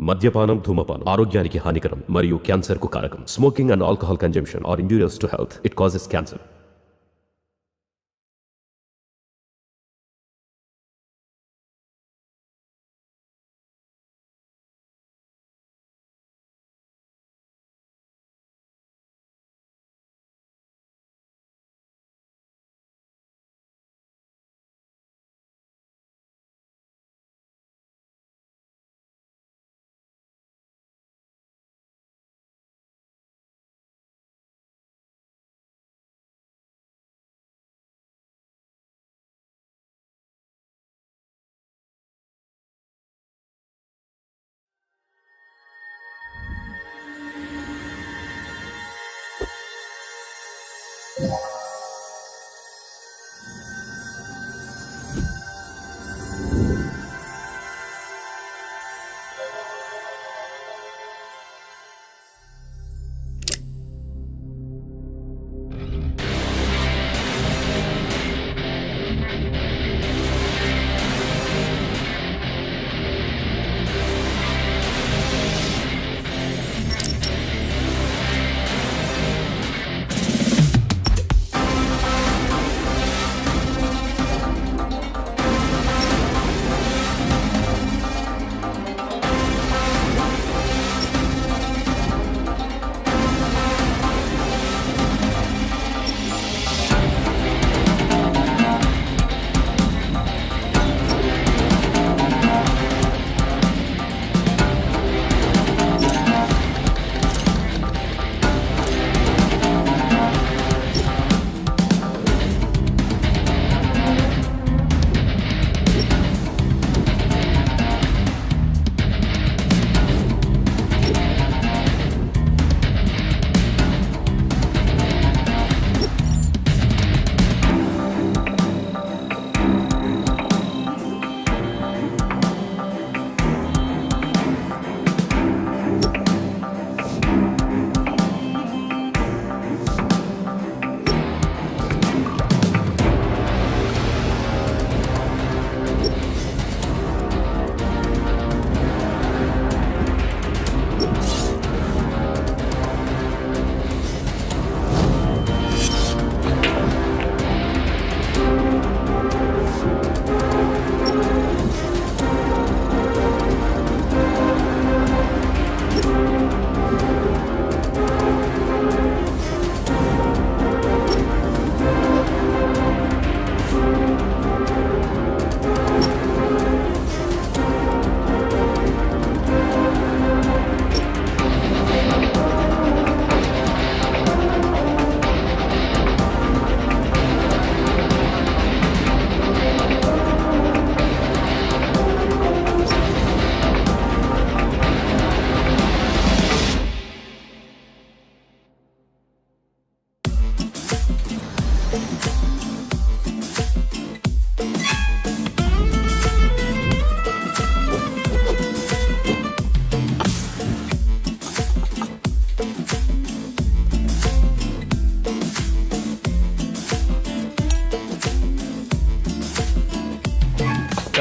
మద్యపానం ధూమపానం ఆరోగ్యానికి హానికరం మరియు క్యాన్సర్ కు కారకం. Smoking and alcohol consumption are injurious to health. It causes cancer.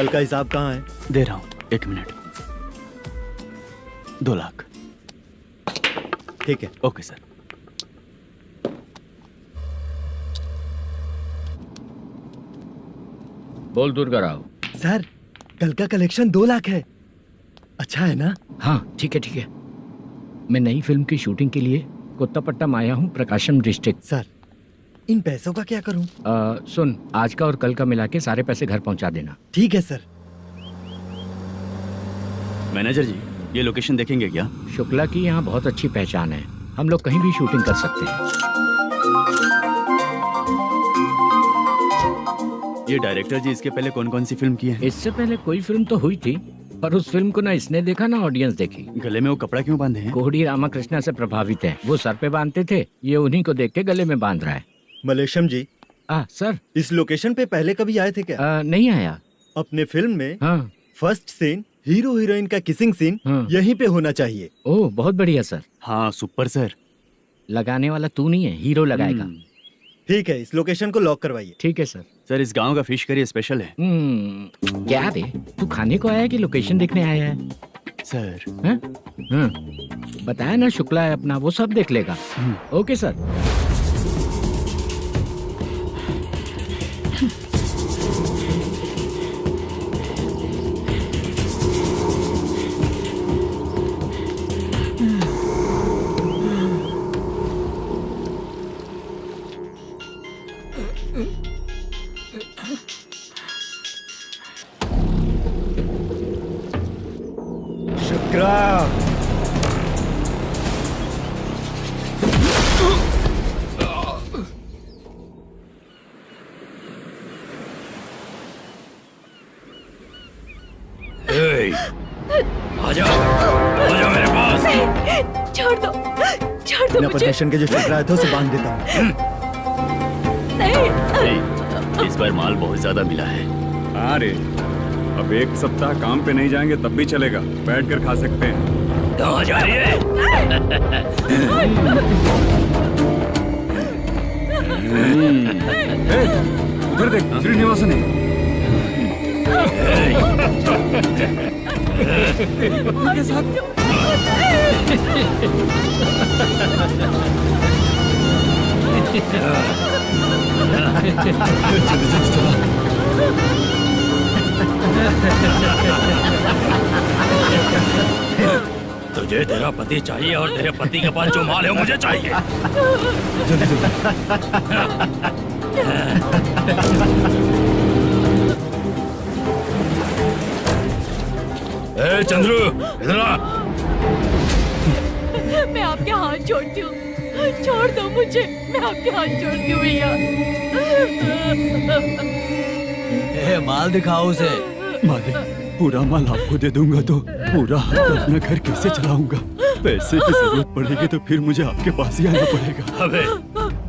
कल का हिसाब कहाँ है? दे रहा हूँ, 1 मिनट. 2 लाख. ठीक है. Okay sir. बोल दुर्गा राव. सर कल का कलेक्शन 2 लाख है. अच्छा है ना? हाँ ठीक है ठीक है. मैं नई फिल्म की शूटिंग के लिए कोत्तापट्टम आया हूँ, प्रकाशम डिस्ट्रिक्ट. सर इन पैसों का क्या करूँ? सुन, आज का और कल का मिला के सारे पैसे घर पहुँचा देना. ठीक है सर. मैनेजर जी, ये लोकेशन देखेंगे क्या? शुक्ला की यहाँ बहुत अच्छी पहचान है, हम लोग कहीं भी शूटिंग कर सकते हैं. ये डायरेक्टर जी इसके पहले कौन कौन सी फिल्म की है? इससे पहले कोई फिल्म तो हुई थी, पर उस फिल्म को ना इसने देखा ना ऑडियंस देखी. गले में वो कपड़ा क्यों बांधे हैं? कोहड़ी रामाकृष्णा से प्रभावित है. वो सर पे बांधते थे, ये उन्हीं को देख के गले में बांध रहा है. मलेशम जी, सर इस लोकेशन पे पहले कभी आए थे क्या? नहीं आया. अपने फिल्म में हाँ. फर्स्ट सीन हीरो हीरोइन का किसिंग सीन हाँ. यहीं पे होना चाहिए. ओह बहुत बढ़िया सर. हाँ सुपर सर. लगाने वाला तू नहीं है, हीरो लगाएगा. ठीक है, इस लोकेशन को लॉक करवाइए. ठीक है सर. सर इस गांव का फिश करी स्पेशल है. क्या रे, तू खाने को आया है कि लोकेशन देखने आया है? सर हैं? हाँ, बताया ना शुक्ला है अपना, वो सब देख लेगा। Okay sir. शुक्रा, आजा आजा मेरे पास। छोड़ दो बिना मुझे। परमिशन के जो शुक्रा है तो उसे बांध देता हूँ। नहीं, इस बार माल बहुत ज्यादा मिला है। हाँ रे, अब एक सप्ताह काम पे नहीं जाएंगे तब भी चलेगा, बैठ कर खा सकते हैं। कहाँ जा रही है? उधर देख, श्रीनिवासन है। उनके साथ तुझे तेरा पति चाहिए और तेरे पति के पास जो माल है वो मुझे चाहिए। ए चंद्रू, इधर आ। मैं आपके हाथ जोड़ती हूँ, छोड़ दो मुझे, मैं आपके हाथ जोड़ती हूँ भैया। माल दिखाओ उसे। मालिक, पूरा माल आपको दे दूंगा तो पूरा हफ्ता अपना घर कैसे चलाऊंगा? पैसे की जरूरत पड़ेगी तो फिर मुझे आपके पास ही आना पड़ेगा। अबे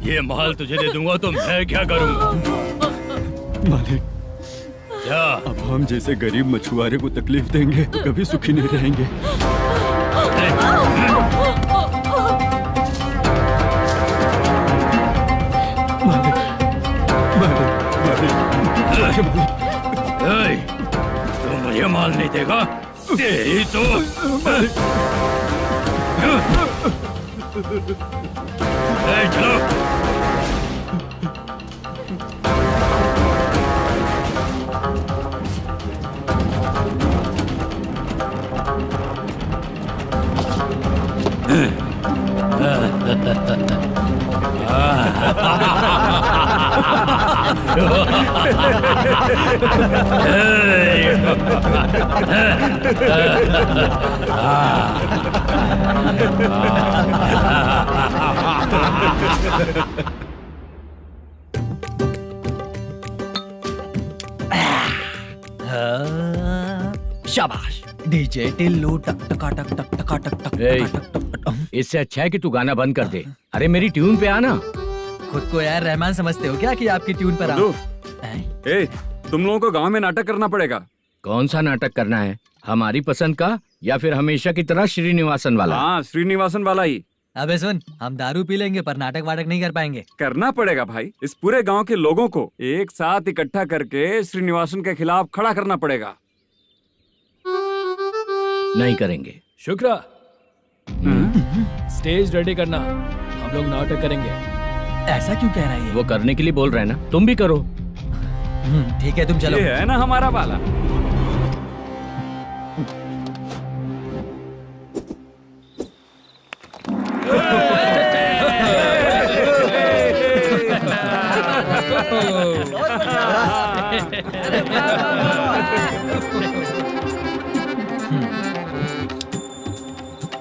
ये माल तुझे दे दूंगा तो मैं क्या करूंगा? मालिक, क्या? अब हम जैसे गरीब मछुआरे को तकलीफ देंगे तो कभी सुखी नहीं रहेंगे। मालिक, मालिक, मालिक, ए, तू मुझे माल नहीं देगा? तेरी तो ए, चलो। शाबाश। डीजे टिल्लू टक टका टक टक टका टक टक ए, टका टक टक टक। इससे अच्छा है कि तू गाना बंद कर दे। अरे मेरी ट्यून पे आना। खुद को यार रहमान समझते हो क्या कि आपकी ट्यून पर गुड्डू, हैं? ए, तुम लोगों को गांव में नाटक करना पड़ेगा। कौन सा नाटक करना है? हमारी पसंद का या फिर हमेशा की तरह श्रीनिवासन वाला? हाँ, श्रीनिवासन वाला ही अबे सुन, हम दारू पी लेंगे पर नाटक वाटक नहीं कर पाएंगे। करना पड़ेगा भाई। इस पूरे गांव के लोगों को एक साथ इकट्ठा करके श्रीनिवासन के खिलाफ खड़ा करना पड़ेगा। नहीं करेंगे। शुक्रा, स्टेज रेडी करना, हम लोग नाटक करेंगे। ऐसा क्यों कह रहा है ये? वो करने के लिए बोल रहे हैं ना, तुम भी करो। ठीक है, तुम चलो। ये है ना हमारा वाला।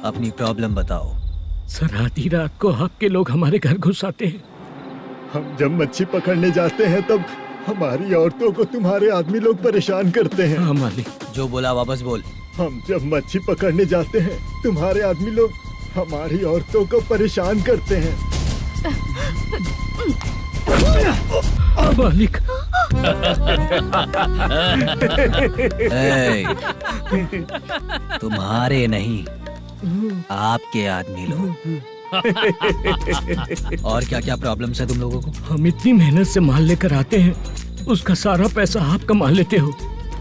अपनी प्रॉब्लम बताओ। सर, आधी रात को आपके लोग हमारे घर घुस आते हैं। हम जब मच्छी पकड़ने जाते हैं तब हमारी औरतों को तुम्हारे आदमी लोग परेशान करते हैं। हाँ मालिक। जो बोला वापस बोल। हम जब मच्छी पकड़ने जाते हैं तुम्हारे आदमी लोग हमारी औरतों को परेशान करते हैं। मालिक। तुम्हारे नहीं, आपके आदमी लोग। और क्या क्या प्रॉब्लम्स है तुम लोगों को? हम इतनी मेहनत से माल लेकर आते हैं, उसका सारा पैसा आप कमा लेते हो।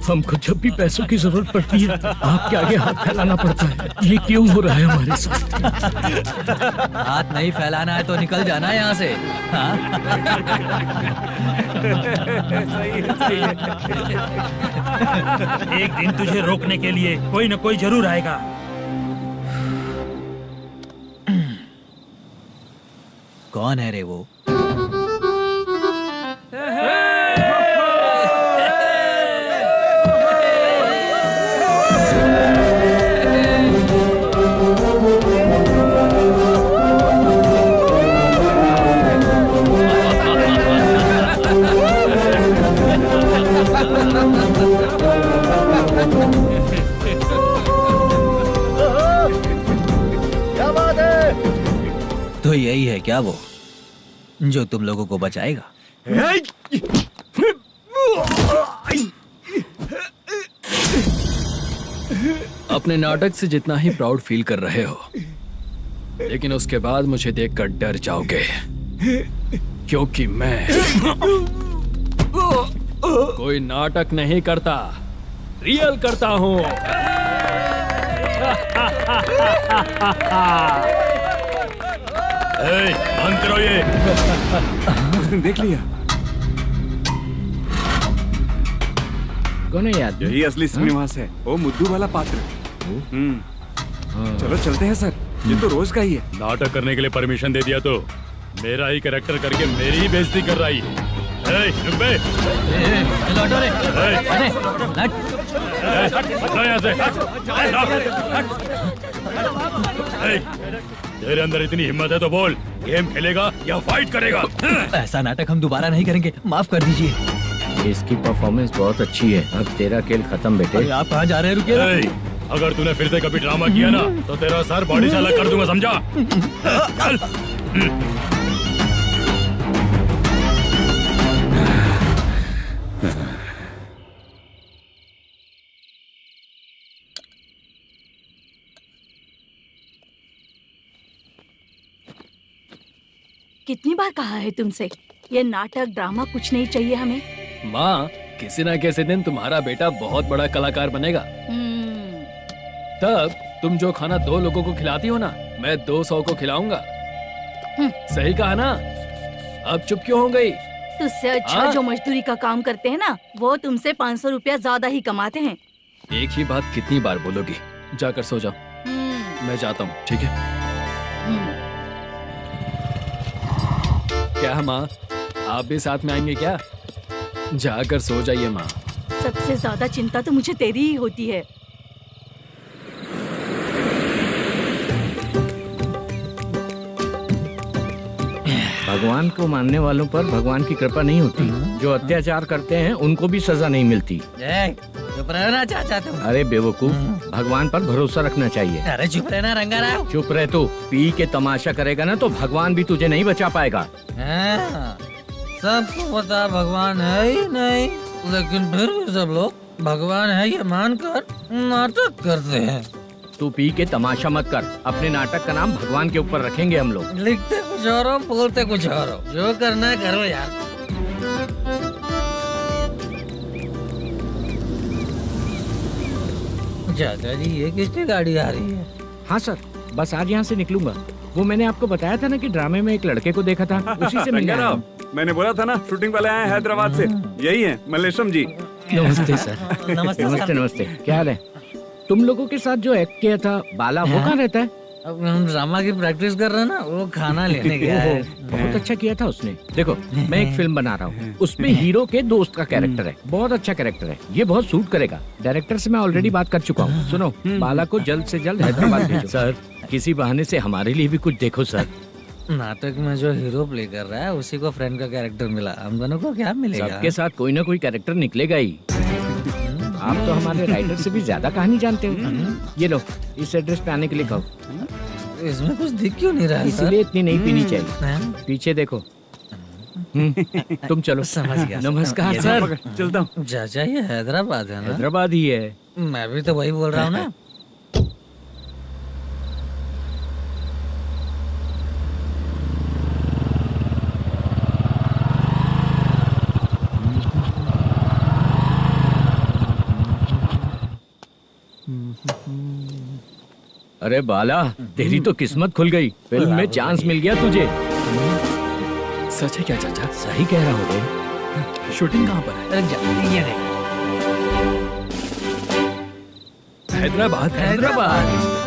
हमको जब भी पैसों की जरूरत पड़ती है आपके आगे हाथ फैलाना पड़ता है। ये क्यों हो रहा है हमारे साथ? हाथ नहीं फैलाना है तो निकल जाना है यहाँ से। हाँ? एक दिन तुझे रोकने के लिए कोई न कोई जरूर आएगा। कौन है रे वो? क्या बात है? तो यही है क्या वो जो तुम लोगों को बचाएगा? अपने नाटक से जितना ही प्राउड फील कर रहे हो, लेकिन उसके बाद मुझे देखकर डर जाओगे, क्योंकि मैं कोई नाटक नहीं करता, रियल करता हूँ। बंद करो ये। उसने देख लिया। कौन है याद? यही असली श्रीनिवास है, वो मुद्दू वाला पात्र। चलो चलते हैं सर, ये तो रोज का ही है। नाटक करने के लिए परमिशन दे दिया तो मेरा ही कैरेक्टर करके मेरी ही बेइज्जती कर रही है। रुक बे। लौटो रे। हटो यहाँ से। तेरे अंदर इतनी हिम्मत है तो बोल, गेम खेलेगा या फाइट करेगा? ऐसा नाटक हम दोबारा नहीं करेंगे, माफ कर दीजिए। इसकी परफॉर्मेंस बहुत अच्छी है। अब तेरा खेल खत्म बेटे। अरे आप कहाँ जा रहे हैं? रुकिए। अगर तूने फिर से कभी ड्रामा किया ना तो तेरा सर बॉडी से अलग कर दूंगा, समझा? चल। कितनी बार कहा है तुमसे, ये नाटक ड्रामा कुछ नहीं चाहिए हमें। माँ, किसी न किसी दिन तुम्हारा बेटा बहुत बड़ा कलाकार बनेगा। तब तुम जो खाना 2 लोगों को खिलाती हो ना, मैं 200 को खिलाऊंगा। सही कहा ना? अब चुप क्यों हो गई? तुझसे अच्छा जो मजदूरी का काम करते हैं ना, वो तुमसे 500 रुपया ज्यादा ही कमाते हैं। एक ही बात कितनी बार बोलोगी? जाकर सो जाओ। मैं जाता हूँ, ठीक है? क्या माँ, आप भी साथ में आएंगे क्या? जाकर सो जाइए माँ। सबसे ज्यादा चिंता तो मुझे तेरी ही होती है। भगवान को मानने वालों पर भगवान की कृपा नहीं होती। जो अत्याचार करते हैं उनको भी सजा नहीं मिलती। चुप रहना चाचा तुम। अरे बेवकूफ, भगवान पर भरोसा रखना चाहिए। अरे चुप रहना रंगा राव। चुप रह तू। पी के तमाशा करेगा ना तो भगवान भी तुझे नहीं बचा पाएगा। सबको पता भगवान है ही नहीं, लेकिन फिर भी सब लोग भगवान है ये मानकर नाटक करते हैं। तू पी के तमाशा मत कर। अपने नाटक का नाम भगवान के ऊपर रखेंगे हम लोग। लिखते कुछ और हो, बोलते कुछ और हो, जो करना है करो यार। चाचा जी, ये किसकी गाड़ी आ रही है? हाँ सर, बस आज यहाँ से निकलूंगा। वो मैंने आपको बताया था ना कि ड्रामे में एक लड़के को देखा था, उसी से मिलने आया हूँ। मैंने बोला था ना, शूटिंग वाले आए हैं हैदराबाद से। यही है मल्लेशम जी। नमस्ते सर। नमस्ते नमस्ते नमस्ते। क्या हाल है? तुम लोगों के साथ जो एक्ट किया था बाला, वो कहाँ रहता है? अब हम ड्रामा की प्रैक्टिस कर रहे हैं ना, वो खाना लेने गया है। बहुत अच्छा किया था उसने। देखो, मैं एक फिल्म बना रहा हूँ, उसमें हीरो के दोस्त का कैरेक्टर है। बहुत अच्छा कैरेक्टर है, ये बहुत सूट करेगा। डायरेक्टर से मैं ऑलरेडी बात कर चुका हूँ। सुनो, बाला को जल्द से जल्द हैदराबाद भेजो। सर, किसी बहाने से हमारे लिए भी कुछ देखो सर। नाटक में जो हीरो प्ले कर रहा है उसी को फ्रेंड का कैरेक्टर मिला, हम दोनों को क्या मिलेगा? सबके साथ कोई ना कोई कैरेक्टर निकलेगा ही। आप तो हमारे राइटर से भी ज्यादा कहानी जानते हो। ये लो, इस एड्रेस पे आने के लिए कहो। इसमें कुछ दिख क्यों नहीं रहा? इसलिए इतनी नहीं पीनी चाहिए। पीछे देखो। तुम चलो। समझ गया। नमस्कार सर। चलता हूँ। चाचा, ये हैदराबाद है ना? हैदराबाद ही है। मैं भी तो वही बोल रहा हूँ ना। अरे बाला, तेरी तो किस्मत खुल गई, फिल्म में चांस मिल गया तुझे। सच है क्या चाचा? सही कह रहा हूँ बे। शूटिंग कहाँ पर है? रुक जा, ये देख। हैदराबाद। हैदराबाद।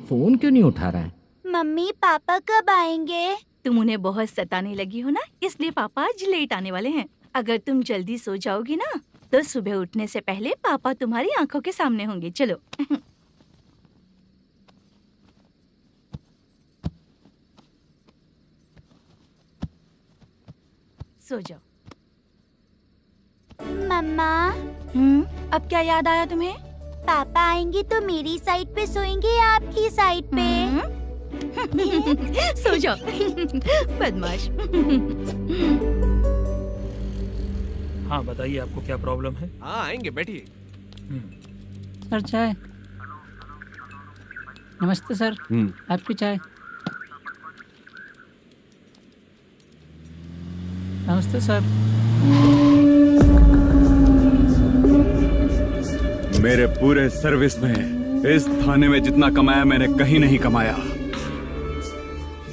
फोन क्यों नहीं उठा रहा है? मम्मी पापा कब आएंगे? तुम उन्हें बहुत सताने लगी हो ना, इसलिए पापा आज लेट आने वाले हैं। अगर तुम जल्दी सो जाओगी ना तो सुबह उठने से पहले पापा तुम्हारी आंखों के सामने होंगे। चलो। सो जाओ। मम्मा, अब क्या याद आया तुम्हें? पापा आएंगे तो मेरी साइड पे सोएंगे या आपकी साइड पे? सो जाओ। बदमाश। हाँ बताइए, आपको क्या प्रॉब्लम है? हाँ आएंगे, बैठिए। सर चाय। नमस्ते सर, आपकी चाय। नमस्ते सर। मेरे पूरे सर्विस में इस थाने में जितना कमाया मैंने कहीं नहीं कमाया।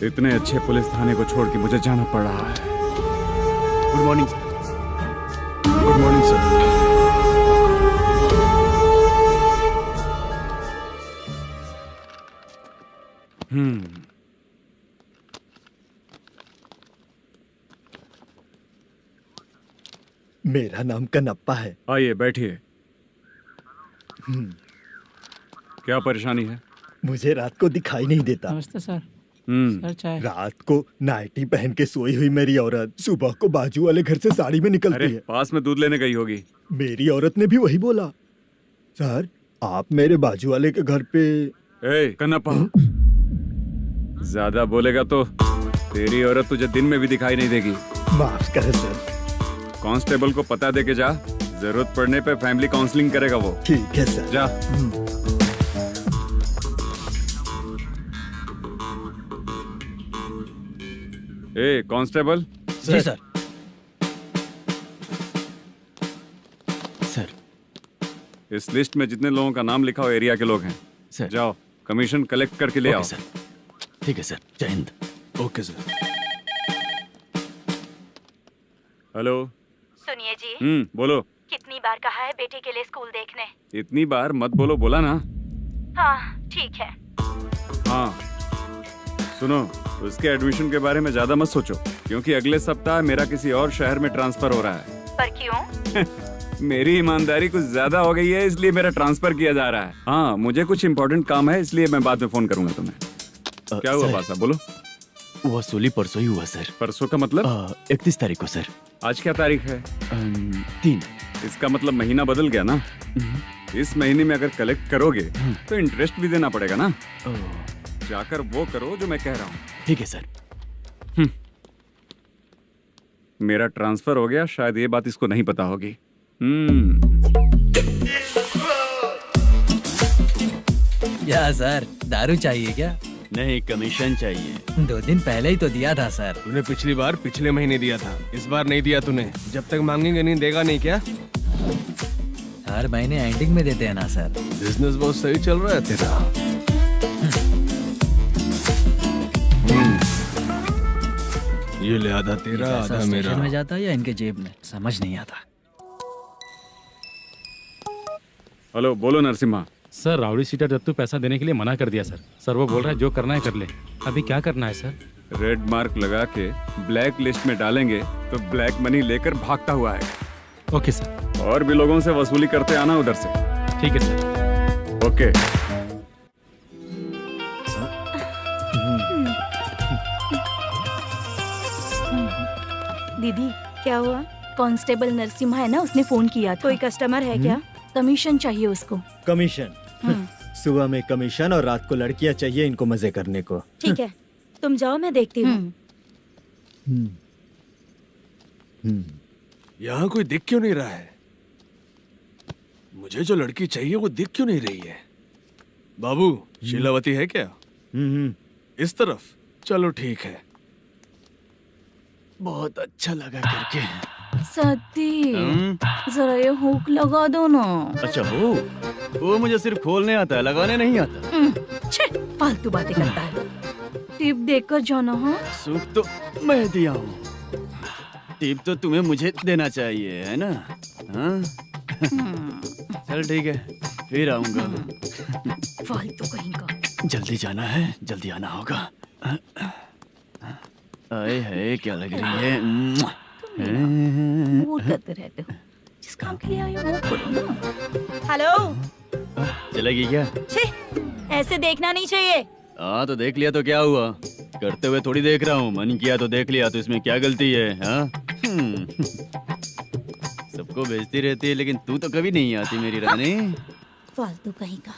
इतने अच्छे पुलिस थाने को छोड़ के मुझे जाना पड़ रहा है। Good morning sir. Good morning sir. मेरा नाम कनप्पा है। आइए बैठिए। क्या परेशानी है? मुझे रात को दिखाई नहीं देता। नमस्ते सर। सर चाय। रात को नाइटी पहन के सोई हुई मेरी औरत सुबह को बाजू वाले घर से साड़ी में निकलती अरे है। पास में दूध लेने गई होगी। मेरी औरत ने भी वही बोला। सर, आप मेरे बाजू वाले के घर पे। ए कन्नप्पा, ज्यादा बोलेगा तो तेरी औरत तुझे दिन में भी दिखाई नहीं देगी। माफ करें सर। कांस्टेबल को पता दे के जा, जरूरत पड़ने पे फैमिली काउंसलिंग करेगा वो। ठीक है सर। जा। ए कांस्टेबल। जी सर। सर, इस लिस्ट में जितने लोगों का नाम लिखा हो एरिया के लोग हैं। सर। जाओ कमीशन कलेक्ट करके ले आओ। सर। ठीक है सर। जय हिंद। Okay sir. हेलो। सुनिए जी। बोलो। कितनी बार कहा है बेटे के लिए स्कूल देखने? इतनी बार मत बोलो, बोला ना। हाँ ठीक है। हाँ सुनो, उसके एडमिशन के बारे में ज्यादा मत सोचो, क्योंकि अगले सप्ताह मेरा किसी और शहर में ट्रांसफर हो रहा है। पर क्यों? मेरी ईमानदारी कुछ ज्यादा हो गई है, इसलिए मेरा ट्रांसफर किया जा रहा है। हाँ मुझे कुछ इम्पोर्टेंट काम है, इसलिए मैं बाद में फोन करूंगा तुम्हें। क्या हुआ पासा, बोलो। वसूली परसों ही हुआ सर। परसों का मतलब? 31 तारीख को सर। आज क्या तारीख है? 3। इसका मतलब महीना बदल गया ना। इस महीने में अगर कलेक्ट करोगे तो इंटरेस्ट भी देना पड़ेगा ना। जाकर वो करो जो मैं कह रहा हूँ। ठीक है सर। मेरा ट्रांसफर हो गया, शायद ये बात इसको नहीं पता होगी। क्या सर, दारू चाहिए क्या? नहीं, कमीशन चाहिए। 2 दिन पहले ही तो दिया था सर। तूने पिछली बार पिछले महीने दिया था, इस बार नहीं दिया तूने। जब तक मांगेंगे नहीं देगा नहीं क्या? हर महीने एंडिंग में देते हैं ना सर। बिजनेस बहुत सही चल रहा है तेरा। ये ले आधा तेरा, पैसा आधा मेरा। स्टेशन में जाता है या इनके जेब में, समझ नहीं आता। हेलो, बोलो Narasimha. Sir, rowdy seater Dattu पैसा देने के लिए मना कर दिया सर। सर वो बोल रहा है जो करना है कर ले। अभी क्या करना है सर? रेड मार्क लगा के ब्लैक लिस्ट में डालेंगे तो ब्लैक मनी लेकर भागता हुआ है। Okay sir. और भी लोगों से वसूली करते आना उधर से। ठीक है सर। ओके। दीदी क्या हुआ? कांस्टेबल नरसिम्हा है ना, उसने फोन किया था। कोई कस्टमर है क्या? कमीशन चाहिए उसको। कमीशन? सुबह में कमीशन और रात को लड़कियां चाहिए इनको मजे करने को। ठीक है, तुम जाओ, मैं देखती हूँ। यहाँ कोई दिख क्यों नहीं रहा है? मुझे जो लड़की चाहिए वो दिख क्यों नहीं रही है? बाबू शीलावती है क्या? इस तरफ चलो ठीक है। बहुत अच्छा लगा करके। सती जरा ये हुक लगा दो ना। अच्छा वो मुझे सिर्फ खोलने आता है, लगाने नहीं आता। छे, फालतू बातें करता है। टिप देकर जाना। हाँ सुख तो मैं दिया हूँ, टिप तो तुम्हें मुझे देना चाहिए, है ना? हाँ? चल ठीक है, फिर आऊंगा। फालतू कहीं का। जल्दी जाना है, जल्दी आना होगा। आए है क्या लग रही है। मूड करते रहते हो। जिस काम के लिए आए हो वो करो ना। हेलो, चलेगी क्या? छी, ऐसे देखना नहीं चाहिए। हाँ तो देख लिया तो क्या हुआ, करते हुए थोड़ी देख रहा हूँ। मन किया तो देख लिया, तो इसमें क्या गलती है? हाँ? सबको भेजती रहती है, लेकिन तू तो कभी नहीं आती मेरी रानी। फालतू कहीं का।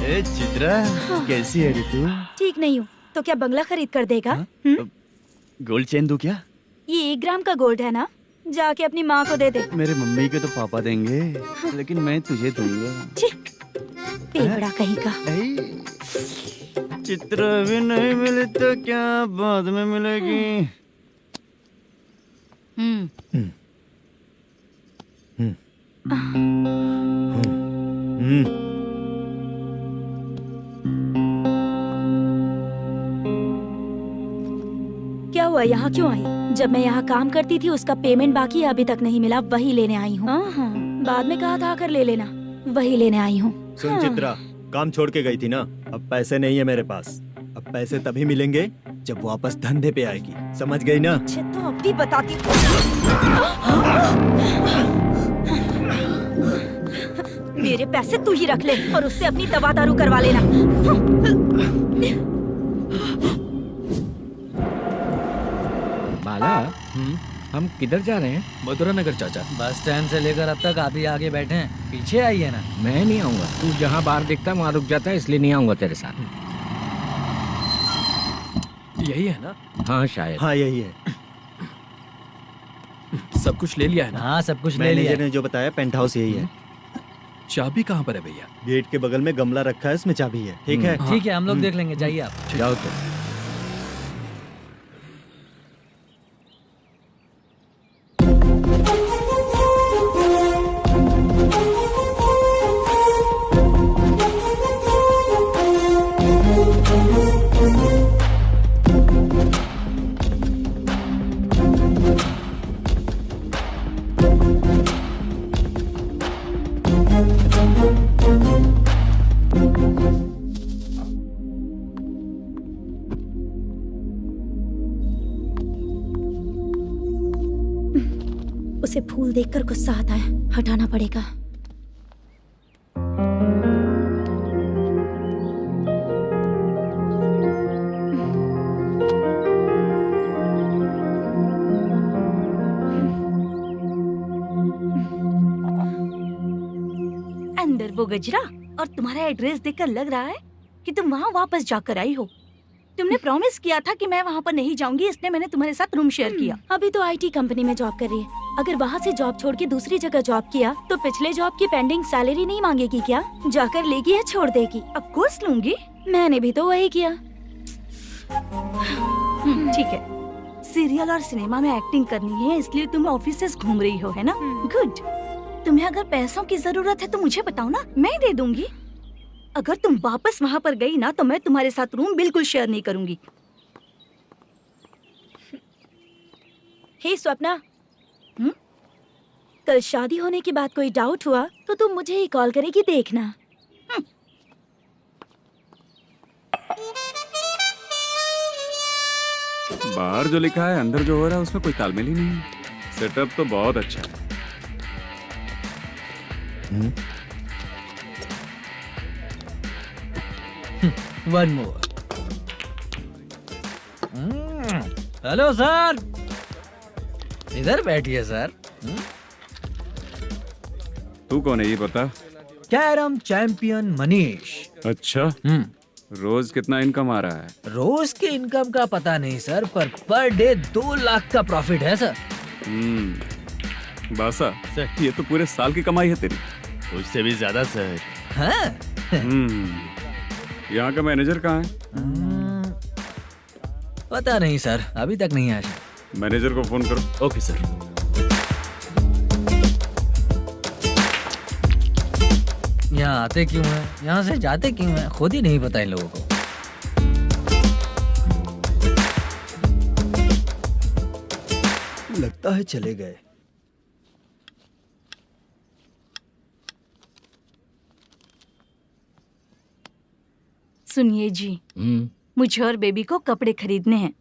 ए चित्रा, कैसी है रे तू? ठीक नहीं हूँ तो क्या बंगला खरीद कर देगा? गोल्ड चेन दूं क्या? ये 1 ग्राम का गोल्ड है ना, जाके अपनी माँ को दे दे। मेरे मम्मी के तो पापा देंगे, लेकिन मैं तुझे दूंगा। पेपड़ा कहीं का। चित्रा भी नहीं मिली तो क्या बाद में मिलेगी? क्या हुआ, यहाँ क्यों आई? जब मैं यहाँ काम करती थी उसका पेमेंट बाकी अभी तक नहीं मिला, वही लेने आई हूँ। बाद में कहा था आकर ले लेना, वही लेने आई हूँ। सुन चित्रा, काम छोड़ के गई थी ना, अब पैसे नहीं है मेरे पास। अब पैसे तभी मिलेंगे जब वापस धंधे पे आएगी, समझ गई ना? अच्छा तो अब भी बताती। मेरे पैसे तू ही रख ले और उससे अपनी दवा दारू करवा लेना। बाला, हम किधर जा रहे हैं? मथुरा नगर चाचा। बस स्टैंड से लेकर अब तक आप ही आगे बैठे हैं, पीछे आइए ना। मैं नहीं आऊंगा, तू जहाँ बाहर दिखता वहाँ रुक जाता है, इसलिए नहीं आऊंगा तेरे साथ। यही है ना? हाँ शायद। हाँ यही है। सब कुछ ले लिया है ना? हाँ सब कुछ ले लिया। मैनेजर ने जो बताया पेंट हाउस यही है। चाबी कहाँ पर है भैया? गेट के बगल में गमला रखा है, इसमें चाबी है। ठीक है? ठीक है, हम लोग देख लेंगे, जाइए आप। जाओ तो। उसे फूल देखकर गुस्सा आता है, हटाना पड़ेगा। अंदर वो गजरा और तुम्हारा एड्रेस देखकर लग रहा है कि तुम वहाँ वापस जाकर आई हो। तुमने प्रॉमिस किया था कि मैं वहाँ पर नहीं जाऊंगी, इसलिए मैंने तुम्हारे साथ रूम शेयर किया। अभी तो आईटी कंपनी में जॉब कर रही है। अगर वहाँ से जॉब छोड़ के दूसरी जगह जॉब किया तो पिछले जॉब की पेंडिंग सैलरी नहीं मांगेगी क्या? जाकर लेगी या छोड़ देगी? ऑफ कोर्स लूंगी। मैंने भी तो वही किया। ठीक है, सीरियल और सिनेमा में एक्टिंग करनी है, इसलिए तुम ऑफिसेस घूम रही हो, है ना? गुड। तुम्हें अगर पैसों की जरूरत है तो मुझे बताओ ना, मैं दे दूंगी। अगर तुम वापस वहाँ पर गई ना तो मैं तुम्हारे साथ रूम बिल्कुल शेयर नहीं करूंगी। हे स्वप्ना, कल शादी होने की बात कोई डाउट हुआ तो तुम मुझे ही कॉल करेगी, देखना। बाहर जो लिखा है अंदर जो हो रहा है उसमें कोई तालमेल ही नहीं है। सेटअप तो बहुत अच्छा है। One more. हेलो सर, इधर बैठिए सर। तू कौन है ये बता? Carrom champion Manish. अच्छा, रोज कितना इनकम आ रहा है? रोज के इनकम का पता नहीं सर, पर डे 2 लाख का प्रॉफिट है सर। बासा ये तो पूरे साल की कमाई है तेरी। उससे भी ज्यादा सर। हाँ? यहाँ का मैनेजर कहाँ है? पता नहीं सर, अभी तक नहीं आया। मैनेजर को फोन करो। Okay sir. यहाँ आते क्यों हैं, यहाँ से जाते क्यों हैं, खुद ही नहीं पता इन लोगों को। लगता है चले गए। सुनिए जी, मुझे और बेबी को कपड़े खरीदने हैं।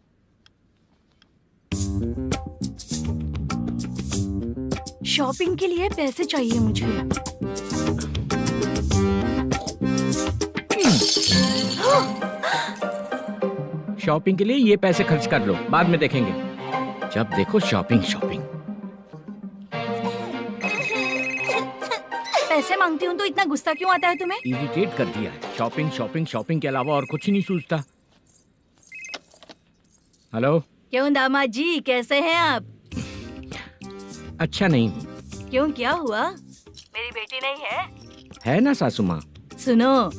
शॉपिंग के लिए पैसे चाहिए मुझे। शॉपिंग के लिए ये पैसे खर्च कर लो, बाद में देखेंगे। जब देखो शॉपिंग शॉपिंग। पैसे मांगती हूँ तो इतना गुस्सा क्यों आता है तुम्हें? इरिटेट कर दिया है। शॉपिंग शॉपिंग शॉपिंग के अलावा और कुछ नहीं सूझता। हेलो। क्यों दामाद जी, कैसे हैं आप? अच्छा नहीं। क्यों, क्या हुआ? मेरी बेटी नहीं है? है ना सासू माँ। सुनो,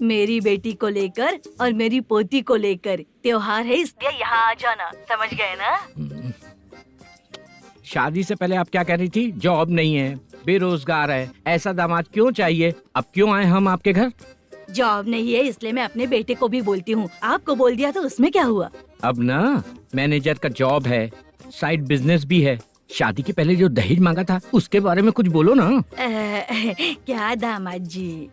मेरी बेटी को लेकर और मेरी पोती को लेकर त्योहार है, इसलिए यहाँ आ जाना, समझ गए ना? शादी से पहले आप क्या कह रही थी? जॉब नहीं है, बेरोजगार है, ऐसा दामाद क्यों चाहिए? अब क्यों आए हम आपके घर? जॉब नहीं है इसलिए मैं अपने बेटे को भी बोलती हूँ। आपको बोल दिया तो उसमें क्या हुआ? अब ना मैनेजर का जॉब है, साइड बिजनेस भी है। शादी के पहले जो दहेज मांगा था उसके बारे में कुछ बोलो ना। क्या दामाद जी,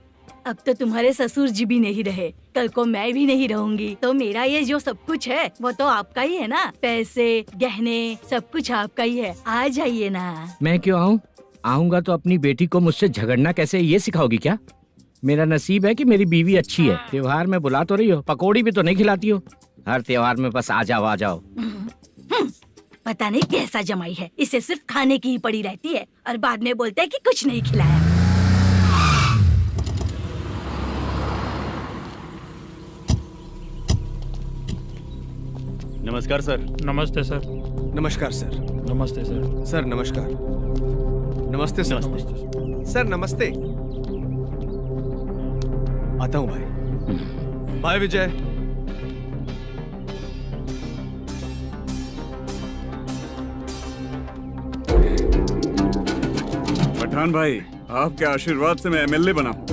अब तो तुम्हारे ससुर जी भी नहीं रहे, कल को मैं भी नहीं रहूंगी, तो मेरा ये जो सब कुछ है वो तो आपका ही है ना। पैसे, गहने, सब कुछ आपका ही है। आ जाइए ना। मैं क्यों आऊँ? आऊंगा तो अपनी बेटी को मुझसे झगड़ना कैसे ये सिखाओगी क्या? मेरा नसीब है कि मेरी बीवी अच्छी है। त्योहार में बुला तो रही हो, पकौड़ी भी तो नहीं खिलाती हो। हर त्योहार में बस आ जाओ आ जाओ। पता नहीं कैसा जमाई है, इसे सिर्फ खाने की ही पड़ी रहती है और बाद में बोलते हैं कि कुछ नहीं खिलाया। नमस्कार सर। नमस्ते सर। नमस्कार सर। नमस्ते सर। सर नमस्कार। नमस्ते सर। सर नमस्ते। आता हूँ भाई। बाय विजय। पठान भाई, आपके आशीर्वाद से मैं एमएलए बना हूँ।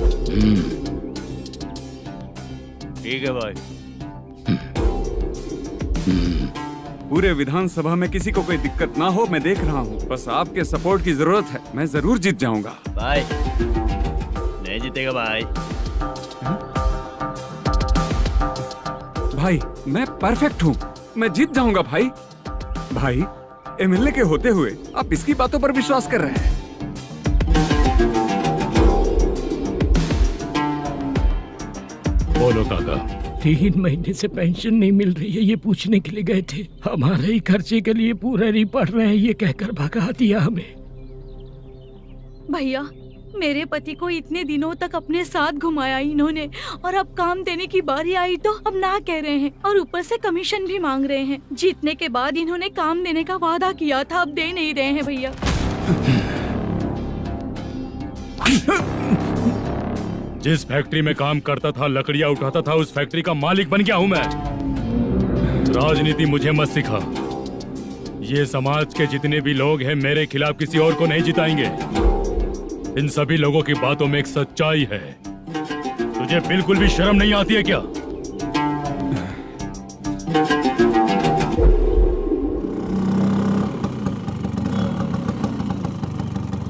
ठीक है भाई। पूरे विधानसभा में किसी को कोई दिक्कत ना हो, मैं देख रहा हूँ। बस आपके सपोर्ट की जरूरत है, मैं जरूर जीत जाऊंगा। भाई नहीं जीतेगा भाई। भाई मैं परफेक्ट हूँ, मैं जीत जाऊंगा भाई। भाई एमएलए के होते हुए आप इसकी बातों पर विश्वास कर रहे हैं? बोलो काका। 3 महीने से पेंशन नहीं मिल रही है, ये पूछने के लिए गए थे। हमारे ही खर्चे के लिए पूरा नहीं पड़ रहे हैं, ये कहकर भगा दिया हमें। भैया, मेरे पति को इतने दिनों तक अपने साथ घुमाया इन्होंने, और अब काम देने की बारी आई तो अब ना कह रहे हैं और ऊपर से कमीशन भी मांग रहे हैं। जीतने के बाद इन्होंने काम देने का वादा किया था, अब दे नहीं रहे हैं भैया। जिस फैक्ट्री में काम करता था, लकड़ियां उठाता था, उस फैक्ट्री का मालिक बन गया हूं मैं। राजनीति मुझे मत सिखा। ये समाज के जितने भी लोग हैं मेरे खिलाफ किसी और को नहीं जिताएंगे। इन सभी लोगों की बातों में एक सच्चाई है। तुझे बिल्कुल भी शर्म नहीं आती है क्या?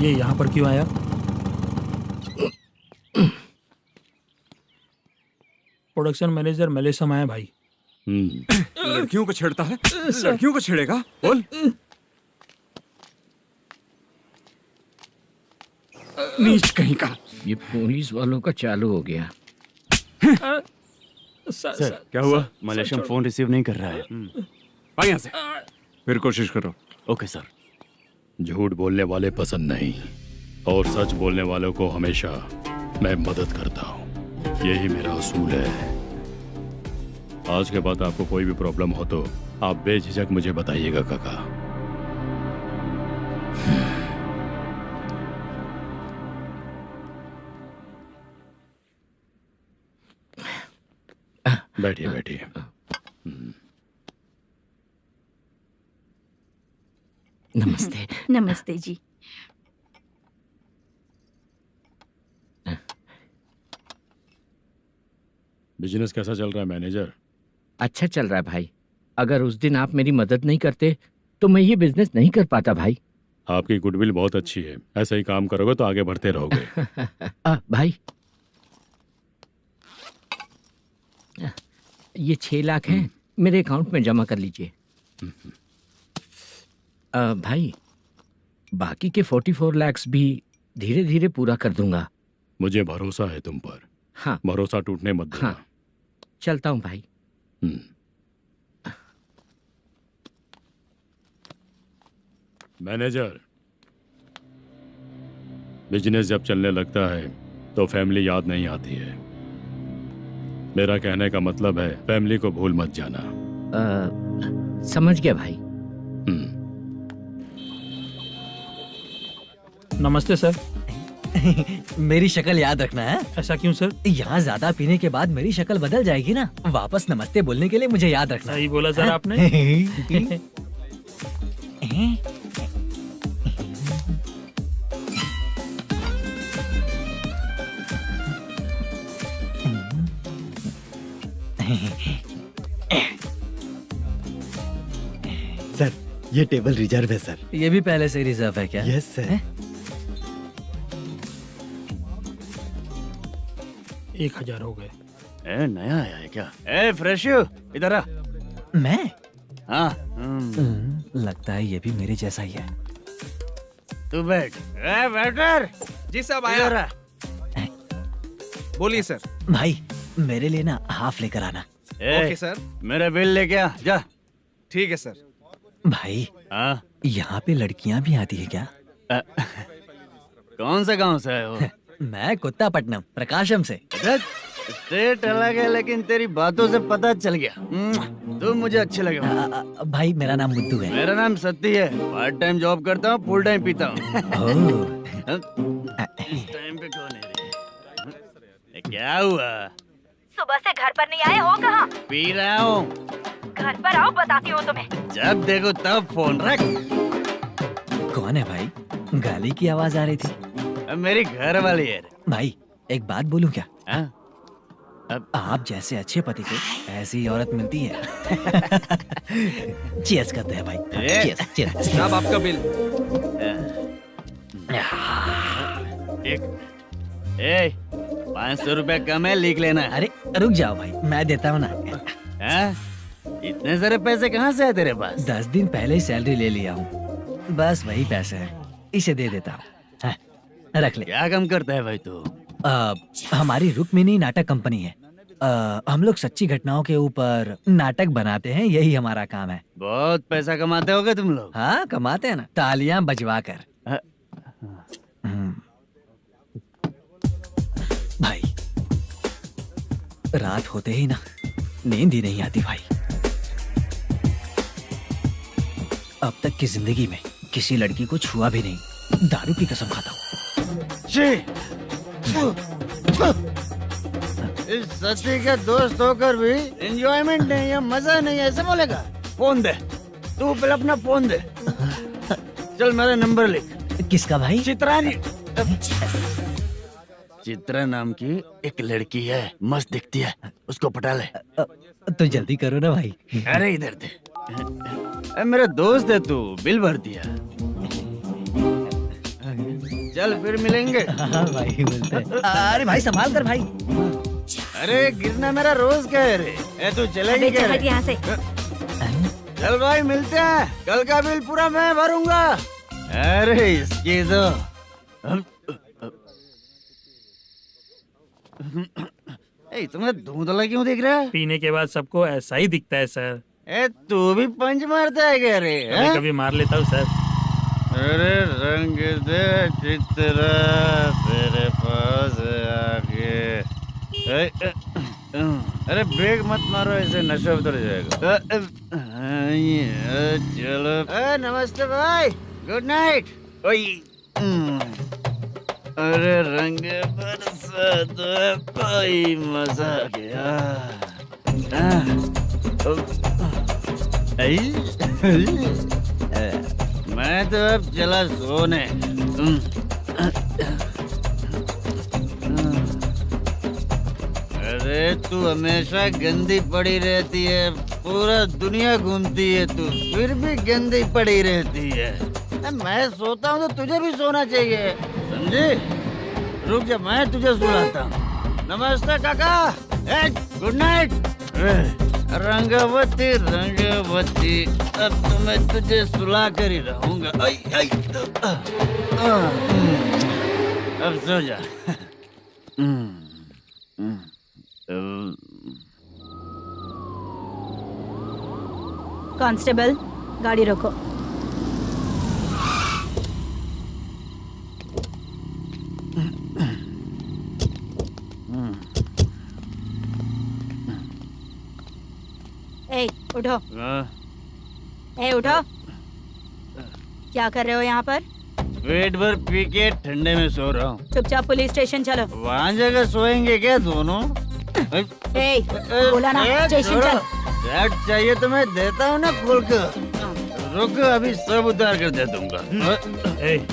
ये यहाँ पर क्यों आया? प्रोडक्शन मैनेजर मलेशम आया भाई। लड़कियों को छेड़ता है, लड़कियों को छेड़ेगा? बोल। नीच कहीं का। ये पुलिस वालों का चालू हो गया। सर क्या हुआ? मलेशियन फोन रिसीव नहीं कर रहा है। आ यहाँ से, फिर कोशिश करो। Okay sir. झूठ बोलने वाले पसंद नहीं, और सच बोलने वालों को हमेशा मैं मदद करता हूँ। यही मेरा असूल है। आज के बाद आपको कोई भी प्रॉब्लम हो तो आप बेझिझक मुझे बताइएगा काका। बैठिए बैठिए। नमस्ते। नमस्ते जी। बिजनेस कैसा चल रहा है मैनेजर? अच्छा चल रहा है भाई। अगर उस दिन आप मेरी मदद नहीं करते तो मैं ये बिजनेस नहीं कर पाता भाई। आपकी गुडविल बहुत अच्छी है, ऐसा ही काम करोगे तो आगे बढ़ते रहोगे। भाई ये 6 लाख हैं, मेरे अकाउंट में जमा कर लीजिए। भाई बाकी के 44 लाख भी धीरे धीरे पूरा कर दूंगा। मुझे भरोसा है तुम पर। हाँ भरोसा टूटने मत देना। हाँ चलता हूँ भाई। मैनेजर, बिजनेस जब चलने लगता है तो फैमिली याद नहीं आती है। मेरा कहने का मतलब है फैमिली को भूल मत जाना। समझ गया भाई। नमस्ते सर। मेरी शक्ल याद रखना है। ऐसा क्यों सर? यहाँ ज्यादा पीने के बाद मेरी शक्ल बदल जाएगी ना। वापस नमस्ते बोलने के लिए मुझे याद रखना। सही बोला सर आपने। सर ये टेबल रिजर्व है सर। ये भी पहले से रिजर्व है क्या? Yes sir. 1000 हो गए। नया आया है क्या? फ्रेश इधर आ। मैं? हाँ। लगता है ये भी मेरे जैसा ही है। तू बैठ। वेटर। जी साहब आया। बोलिए सर। भाई मेरे लिए ना हाफ लेकर आना। Okay sir. मेरा बिल लेके आ जा। ठीक है सर। भाई यहाँ पे लड़कियाँ भी आती है क्या? कौन सा गांव से है वो? मैं कुत्तापट्टनम प्रकाशम से। स्टेट अलग है लेकिन तेरी बातों से पता चल गया तू मुझे अच्छे लगे। भाई मेरा नाम मुद्दू है। मेरा नाम सत्ती है। पार्ट टाइम जॉब करता हूँ, फुल टाइम पीता हूँ। इस टाइम पे कौन है रे? क्या हुआ? सुबह से घर पर नहीं आए हो? कहाँ? पी रहा हूँ। घर पर आओ, बताती हूँ तुम्हें। जब देखो तब फोन रख। कौन है भाई? गाली की आवाज आ रही थी। मेरी घर वाली है। भाई एक बात बोलूं क्या? अब आप जैसे अच्छे पति को ऐसी औरत मिलती है। चीयर्स करते हैं भाई। Cheers cheers. साहब आपका बिल। एक 500 रुपया कम है, लिख लेना। अरे रुक जाओ भाई, मैं देता हूँ ना। इतने सारे पैसे कहाँ से है तेरे पास? 10 दिन पहले ही सैलरी ले लिया हूँ। बस वही पैसे हैं, इसे दे देता हूँ। रख ले। क्या काम करता है भाई तू? हमारी रुक्मिनी नाटक कंपनी है। हम लोग सच्ची घटनाओं के ऊपर नाटक बनाते हैं, यही हमारा काम है। बहुत पैसा कमाते होगे तुम लोग। हाँ कमाते हैं ना, तालियां बजवा कर। भाई रात होते ही ना नींद ही नहीं आती भाई। अब तक की जिंदगी में किसी लड़की को छुआ भी नहीं, दारू की कसम खाता हूँ। इस सच्ची का दोस्त होकर भी एंजॉयमेंट नहीं है, मजा नहीं है, ऐसे बोलेगा? फोन दे, तू पहले अपना फोन दे। चल मेरा नंबर लिख। किसका भाई? चित्रानी। चित्रा नाम की एक लड़की है, मस्त दिखती है, उसको पटा ले। तो जल्दी करो ना भाई। अरे इधर दे। मेरा दोस्त है तू, बिल भर दिया। चल फिर मिलेंगे। हाँ भाई मिलते हैं। अरे भाई संभाल कर भाई। अरे गिरना मेरा रोज का है रे। तू चलेगी क्या रे? यहाँ से। चल भाई मिलते हैं, कल का बिल पूरा मैं भरूंगा। अरे इसकी तो तुम्हें धुंधला क्यों दिख रहा है? पीने के बाद सबको ऐसा ही दिखता है सर। तू भी पंच मारता है क्या रे? कभी कभी मार लेता हूँ सर। अरे रंग दे चित्रा तेरे पास आके। अरे ब्रेक मत मारो, ऐसे नशा उतर जाएगा। चलो। नमस्ते भाई, गुड नाइट। अरे रंग बरसात भाई, मजा आ गया। मैं तो अब चला सोने। अरे तू हमेशा गंदी पड़ी रहती है, पूरा दुनिया घूमती है तू, फिर भी गंदी पड़ी रहती है। मैं सोता हूँ तो तुझे भी सोना चाहिए, समझे? रुक जा, मैं तुझे सुलाता हूँ। नमस्ते काका, गुड नाइट। रंगवती रंगवती, अब तो मैं तुझे सुला कर ही रहूंगा। अब सो जा। कांस्टेबल, गाड़ी रोको। ए, उठो। ए, उठो। क्या कर रहे हो यहाँ पर? पेट भर पी के ठंडे में सो रहा हूँ। चुपचाप पुलिस स्टेशन चलो। वहाँ जगह सोएंगे क्या दोनों? ए, बोला ना, स्टेशन चल। शर्ट चाहिए तो मैं देता हूँ ना खोल कर। रुक, अभी सब उतार कर दे दूंगा।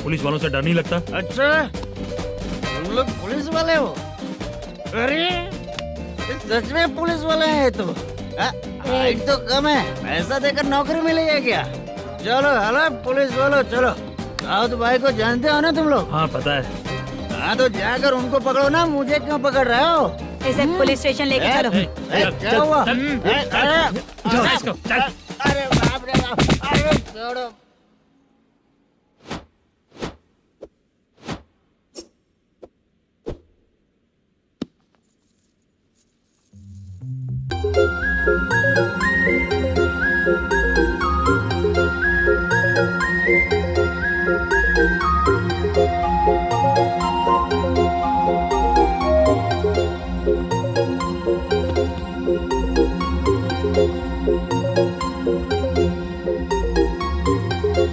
पुलिस वालों से डर नहीं लगता? अच्छा, तुम लोग पुलिस वाले हो? अरे सच में पुलिस वाले हैं तो? हाइट तो कम है, पैसा देकर नौकरी मिलेगी क्या? चलो हेलो पुलिस वालों, चलो। राउत भाई को जानते हो ना तुम लोग? हाँ पता है। हाँ तो जाकर उनको पकड़ो ना, मुझे क्यों पकड़ रहे हो? इसे पुलिस स्टेशन लेके चलो। क्या हुआ? अरे बाप रे बाप, अरे छोड़ो।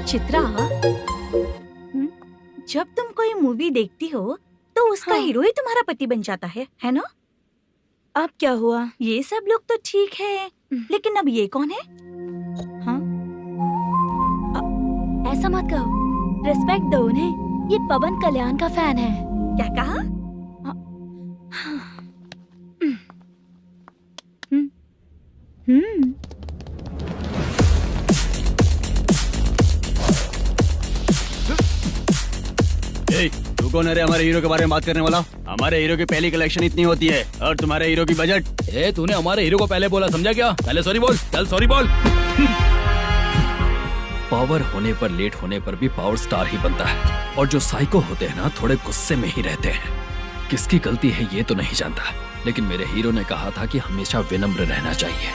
चित्रा, जब तुम कोई मूवी देखती हो तो उसका हीरो ही तुम्हारा पति बन जाता है ना? अब क्या हुआ? ये सब लोग तो ठीक है, लेकिन अब ये कौन है? हाँ? ऐसा मत कहो, रिस्पेक्ट दो उन्हें। ये पवन कल्याण का फैन है। क्या कहा? तू कौन है रे हमारे हीरो के बारे में बात करने वाला? हमारे हीरो की पहली कलेक्शन इतनी होती है और तुम्हारे हीरो की बजट। तूने हमारे हीरो को पहले बोला, समझा क्या? पहले सॉरी बोल, चल सॉरी बोल। पावर होने पर, लेट होने पर भी पावर स्टार ही बनता है। और जो साइको होते हैं ना, थोड़े गुस्से में ही रहते हैं। किसकी गलती है ये तो नहीं जानता, लेकिन मेरे हीरो ने कहा था कि हमेशा विनम्र रहना चाहिए।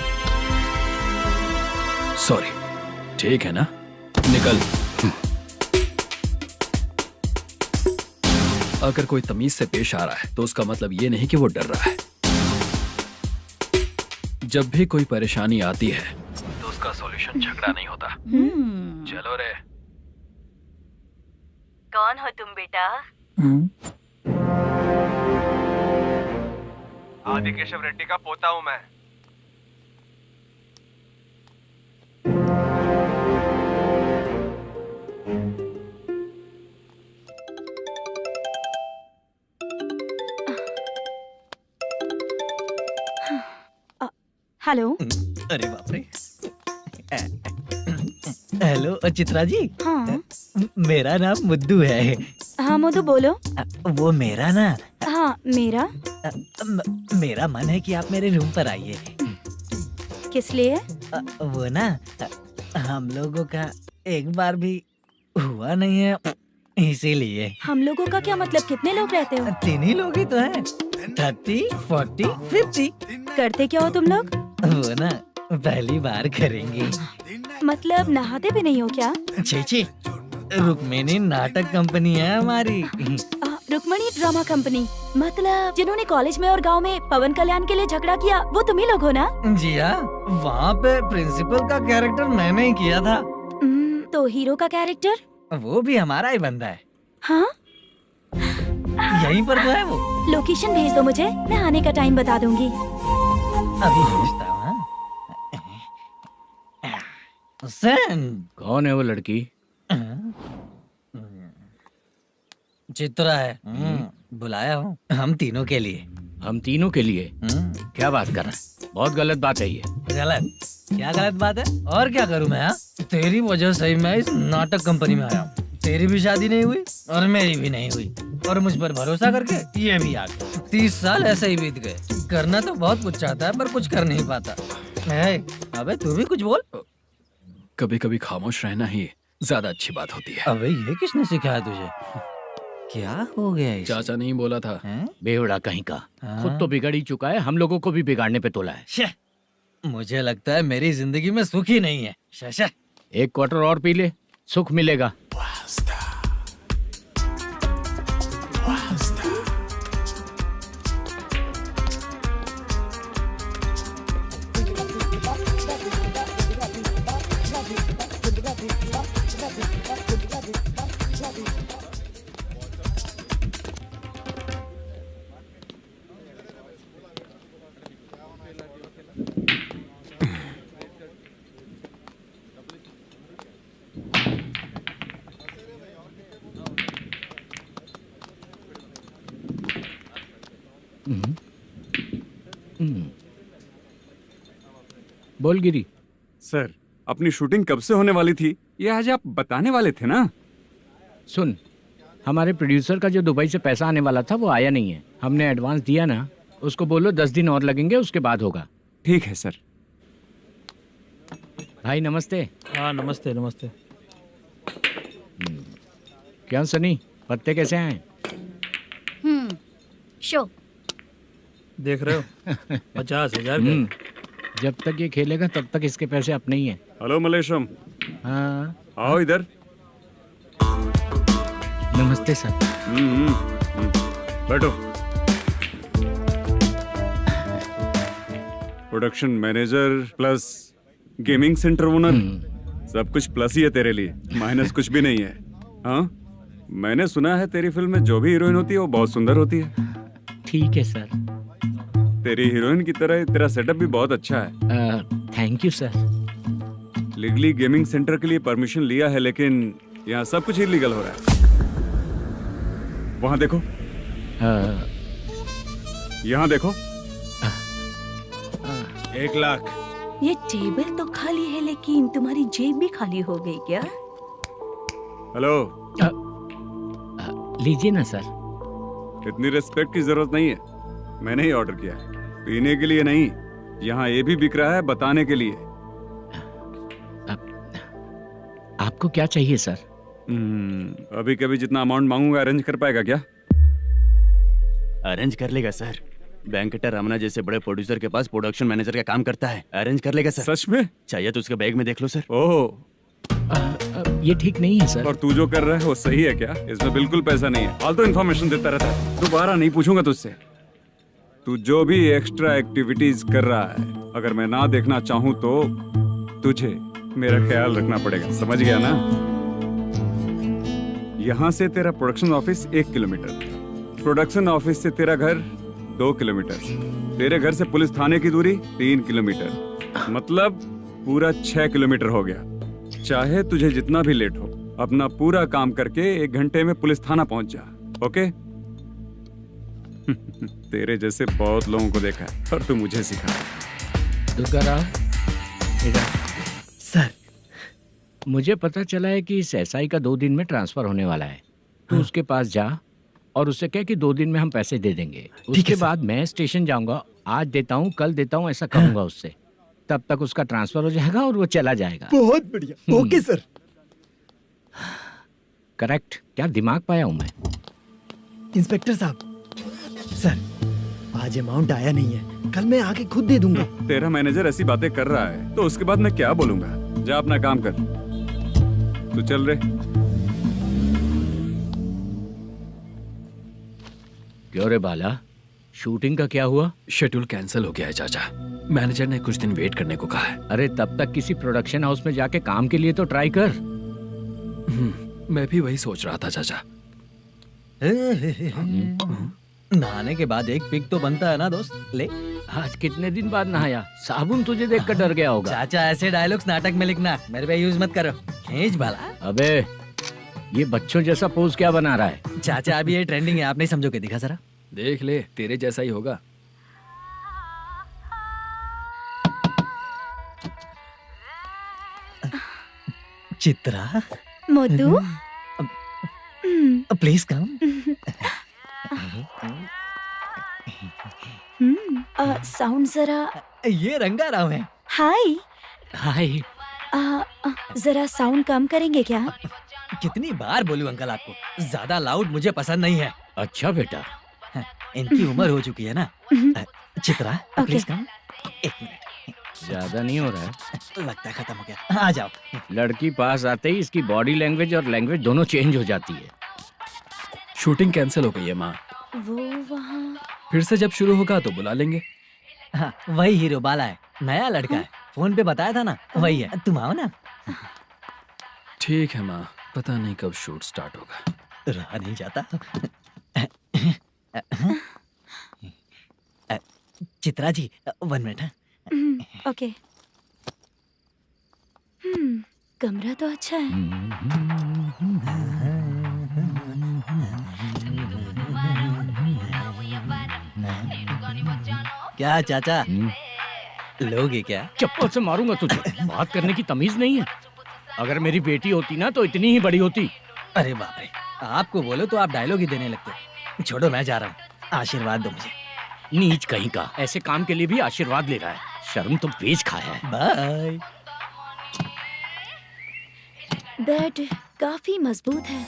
सॉरी, ठीक है ना? निकल। अगर कोई तमीज से पेश आ रहा है तो उसका मतलब ये नहीं कि वो डर रहा है। जब भी कोई परेशानी आती है तो उसका सॉल्यूशन झगड़ा नहीं होता। चलो रे। कौन हो तुम बेटा? आदि केशव रेड्डी का पोता हूँ मैं। हेलो। अरे बाप रे। हेलो चित्रा जी। हाँ। मेरा नाम मुद्दू है। हाँ मधु बोलो। वो मेरा ना। हाँ मेरा। मेरा मन है कि आप मेरे रूम पर आइए। किस लिए? वो ना, हम लोगों का एक बार भी हुआ नहीं है, इसीलिए। हम लोगों का क्या मतलब? कितने लोग रहते हो? 3 ही लोग ही तो हैं। 30, 40, 50। करते क्या हो तुम लोग? वो ना पहली बार करेंगे। मतलब नहाते भी नहीं हो क्या? छी छी, रुक्मिणी नाटक कंपनी है हमारी। Rukmani drama company. मतलब जिन्होंने कॉलेज में और गांव में पवन कल्याण के लिए झगड़ा किया, वो तुम ही लोग हो ना? जी हाँ, वहाँ पे प्रिंसिपल का कैरेक्टर मैंने ही किया था। तो हीरो का कैरेक्टर? वो भी हमारा ही बंदा है। हाँ, यहीं पर तो है वो। लोकेशन भेज दो मुझे, मैं आने का टाइम बता दूंगी। अभी भेजता हूँ। कौन है वो लड़की? चित्रा है। बुलाया हूँ हम तीनों के लिए। हम तीनों के लिए? क्या बात कर रहा है? बहुत गलत बात है ये। गलत? क्या गलत बात है? और क्या करूँ मैं? तेरी वजह से ही मैं इस नाटक कंपनी में आया हूँ। तेरी भी शादी नहीं हुई और मेरी भी नहीं हुई, और मुझ पर भरोसा करके ये भी आ गया। 30 साल ऐसे ही बीत गए। करना तो बहुत कुछ चाहता है पर कुछ कर नहीं पाता। अबे तू भी कुछ बोल। कभी कभी खामोश रहना ही ज्यादा अच्छी बात होती है। अबे ये किसने सिखाया तुझे? क्या हो गया इसे? चाचा नहीं बोला था। बेवड़ा कहीं का। खुद तो बिगड़ ही चुका है, हम लोगों को भी बिगाड़ने पे तोला है। मुझे लगता है मेरी जिंदगी में सुख ही नहीं है। शशा, एक क्वार्टर और पी ले, सुख मिलेगा। बोल गिरी। सर, अपनी शूटिंग कब से होने वाली थी ये आज आप बताने वाले थे ना? सुन, हमारे प्रोड्यूसर का जो दुबई से पैसा आने वाला था वो आया नहीं है। हमने एडवांस दिया ना, उसको बोलो 10 दिन और लगेंगे, उसके बाद होगा। ठीक है सर। भाई नमस्ते। हाँ नमस्ते नमस्ते। क्या सनी, पत्ते कैसे हैं? शो देख रहे हो 50,000 का। जब तक ये खेलेगा तब तक इसके पैसे अपने ही हैं। हेलो मलेशम। हाँ आओ इधर। नमस्ते सर। बैठो। Production manager plus gaming centre owner, सब कुछ प्लस ही है तेरे लिए, माइनस कुछ भी नहीं है। हाँ, मैंने सुना है तेरी फिल्म में जो भी हीरोइन होती है वो बहुत सुंदर होती है। ठीक है सर। तेरी हीरोइन की तरह तेरा सेटअप भी बहुत अच्छा है। Thank you sir. Legally gaming centre के लिए परमिशन लिया है, लेकिन यहाँ सब कुछ इलीगल हो रहा है। वहाँ देखो, यहाँ देखो। 1 लाख। ये टेबल तो खाली है लेकिन तुम्हारी जेब भी खाली हो गई क्या? हेलो। लीजिए ना सर। इतनी रिस्पेक्ट की जरूरत नहीं है, मैंने ही ऑर्डर किया है। पीने के लिए नहीं, यहाँ ये भी बिक रहा है बताने के लिए। आपको क्या चाहिए सर? अभी कभी जितना अमाउंट मांगूंगा अरेंज कर पाएगा क्या? अरेंज कर लेगा सर। वेंकटर रमना जैसे बड़े प्रोड्यूसर के पास प्रोडक्शन मैनेजर का काम करता है, अरेंज कर लेगा सर। सच में? चाहिए तो उसके बैग में देख लो सर। ओह, ये ठीक नहीं है सर। और तू जो कर रहा है वो सही है क्या? इसमें बिल्कुल पैसा नहीं है, फालतू इन्फॉर्मेशन देता रहता है। दोबारा नहीं पूछूंगा तुझसे। तू जो भी एक्स्ट्रा एक्टिविटीज कर रहा है, अगर मैं ना देखना चाहूँ तो तुझे मेरा ख्याल रखना पड़ेगा, समझ गया ना? यहाँ से तेरा production office 1 kilometre, production office से तेरा घर 2 किलोमीटर, तेरे घर से पुलिस थाने की दूरी 3 किलोमीटर, मतलब पूरा 6 किलोमीटर हो गया। चाहे तुझे जितना भी लेट हो, अपना पूरा काम करके 1 घंटे में पुलिस थाना पहुंच जा, ओके? तेरे जैसे बहुत लोगों को देखा है और तू मुझे सिखा। सर, मुझे पता चला है कि इस एसआई का 2 दिन में ट्रांसफर होने वाला है। तो उसके पास जा और उससे कह कि 2 दिन में हम पैसे दे देंगे। उसके बाद मैं स्टेशन जाऊंगा, आज देता हूँ कल देता हूँ ऐसा कहूंगा उससे। तब तक उसका ट्रांसफर हो जाएगा और वो चला जाएगा। बहुत बढ़िया, ओके सर। करेक्ट। क्या दिमाग पाया हूँ मैं। इंस्पेक्टर साहब, सर आज अमाउंट आया नहीं है, कल मैं आके खुद दे दूंगा। तेरा मैनेजर ऐसी बातें कर रहा है तो उसके बाद मैं क्या बोलूंगा? जा अपना काम कर। तू चल रे। क्यों रे बाला, शूटिंग का क्या हुआ? शेड्यूल कैंसिल हो गया है चाचा। मैनेजर ने कुछ दिन वेट करने को कहा है। अरे तब तक किसी प्रोडक्शन हाउस में जाके काम के लिए तो ट्राई कर। मैं भी वही सोच रहा था चाचा। नहाने के बाद एक पिक तो बनता है ना दोस्त। ले, आज कितने दिन बाद नहाया? साबुन तुझे देखकर डर गया होगा। चाचा ऐसे डायलॉग्स नाटक में लिखना, मेरे पे यूज मत करो। खींच बाला। अबे ये बच्चों जैसा पोज क्या बना रहा है? चाचा अभी ये ट्रेंडिंग है, आप नहीं समझोगे। दिखा जरा। देख ले, तेरे जैसा ही होगा। Chitra, Modu, please come. Sound जरा। ये रंगाराव है। हाय। हाय। जरा साउंड कम करेंगे क्या? कितनी बार बोलूं अंकल आपको, ज्यादा लाउड मुझे पसंद नहीं है। अच्छा बेटा, इनकी उम्र हो चुकी है ना। Chitra please come. एक मिनट, ज्यादा नहीं हो रहा है? लगता है खत्म हो गया। आ जाओ। लड़की पास आते ही इसकी बॉडी लैंग्वेज और लैंग्वेज दोनों चेंज हो जाती है। शूटिंग कैंसिल हो गई है माँ। वो वहाँ। फिर से जब शुरू होगा तो बुला लेंगे। हाँ, वही हीरो बाला है, नया लड़का है। फोन पे बताया था ना, वही है। तुम आओ ना। ठीक है माँ, पता नहीं कब शूट स्टार्ट होगा। रहा नहीं जाता। चित्रा जी 1 मिनट। ओके। कमरा तो अच्छा है। क्या चाचा, लोगे क्या? चप्पल से मारूंगा तुझे। बात करने की तमीज नहीं है। अगर मेरी बेटी होती ना तो इतनी ही बड़ी होती। अरे बाप रे, आपको बोलो तो आप डायलॉग ही देने लगते। छोड़ो, मैं जा रहा हूँ। आशीर्वाद दो मुझे। नीच कहीं का, ऐसे काम के लिए भी आशीर्वाद ले रहा है। शर्म तो बेच खाया है। बाय। बेड काफी मजबूत है।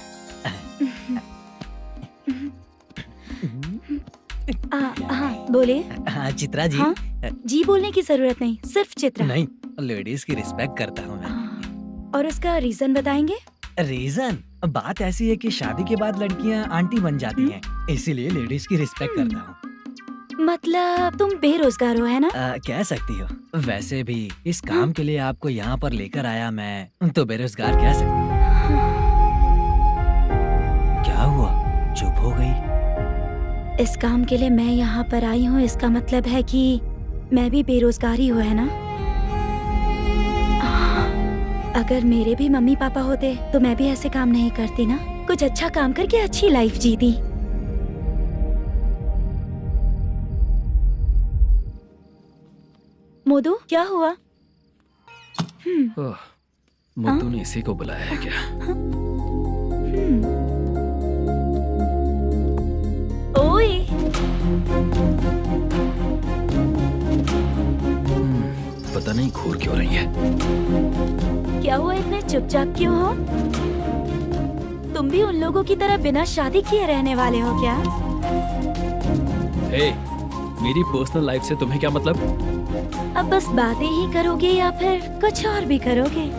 हाँ बोले। हाँ चित्रा जी। हाँ? जी बोलने की जरूरत नहीं, सिर्फ चित्रा। नहीं, लेडीज की रिस्पेक्ट करता हूँ मैं। और उसका रीजन बताएंगे? रीजन? बात ऐसी है कि शादी के बाद लड़कियाँ आंटी बन जाती हैं, इसीलिए लेडीज की रिस्पेक्ट करता हूँ। मतलब तुम बेरोजगार हो, है ना? कह सकती हो। वैसे भी इस काम के लिए आपको यहाँ पर लेकर आया मैं, तो बेरोजगार कह सकती हूँ। क्या हुआ, चुप हो गई? इस काम के लिए मैं यहाँ पर आई हूँ, इसका मतलब है कि मैं भी बेरोजगार ही हूँ, है ना? अगर मेरे भी मम्मी पापा होते तो मैं भी ऐसे काम नहीं करती ना। कुछ अच्छा काम करके अच्छी लाइफ जीती। मोदू, क्या हुआ? मोदू ने इसी को बुलाया है क्या? ओए। पता नहीं घूर क्यों रही है। क्या हुआ, इतने चुपचाप क्यों हो? तुम भी उन लोगों की तरह बिना शादी किए रहने वाले हो क्या? हे, मेरी पर्सनल लाइफ से तुम्हें क्या मतलब? अब बस बातें ही करोगे या फिर कुछ और भी करोगे?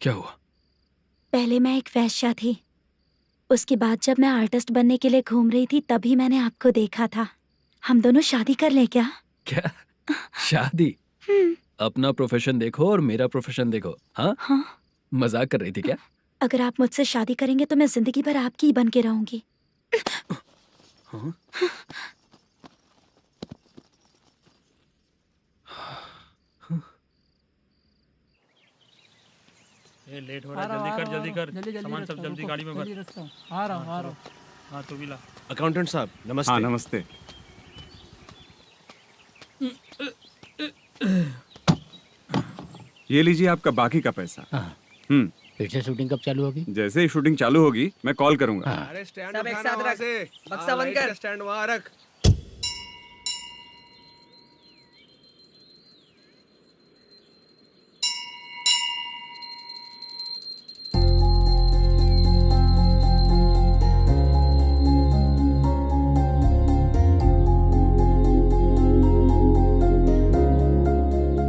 क्या हुआ? पहले मैं एक वेश्या थी, उसके बाद जब मैं आर्टिस्ट बनने के लिए घूम रही थी तभी मैंने आपको देखा था। हम दोनों शादी कर ले क्या? क्या शादी? अपना प्रोफेशन देखो और मेरा प्रोफेशन देखो। हाँ? हाँ। मजाक कर रही थी क्या? अगर आप मुझसे शादी करेंगे तो मैं जिंदगी भर आपकी ही बन के रहूंगी। हाँ? ये लेट हो रहा है, जल्दी कर सामान सब जल्दी गाड़ी में भर। आ रहा हूँ। हाँ तू भी ला। अकाउंटेंट साहब नमस्ते। हाँ नमस्ते। ये लीजिए आपका बाकी का पैसा। फिर से शूटिंग कब चालू होगी? जैसे ही शूटिंग चालू होगी मैं कॉल करूंगा। अरे स्टैंड सब एक साथ रख, बक्सा बंद कर, स्टैंड वहाँ रख।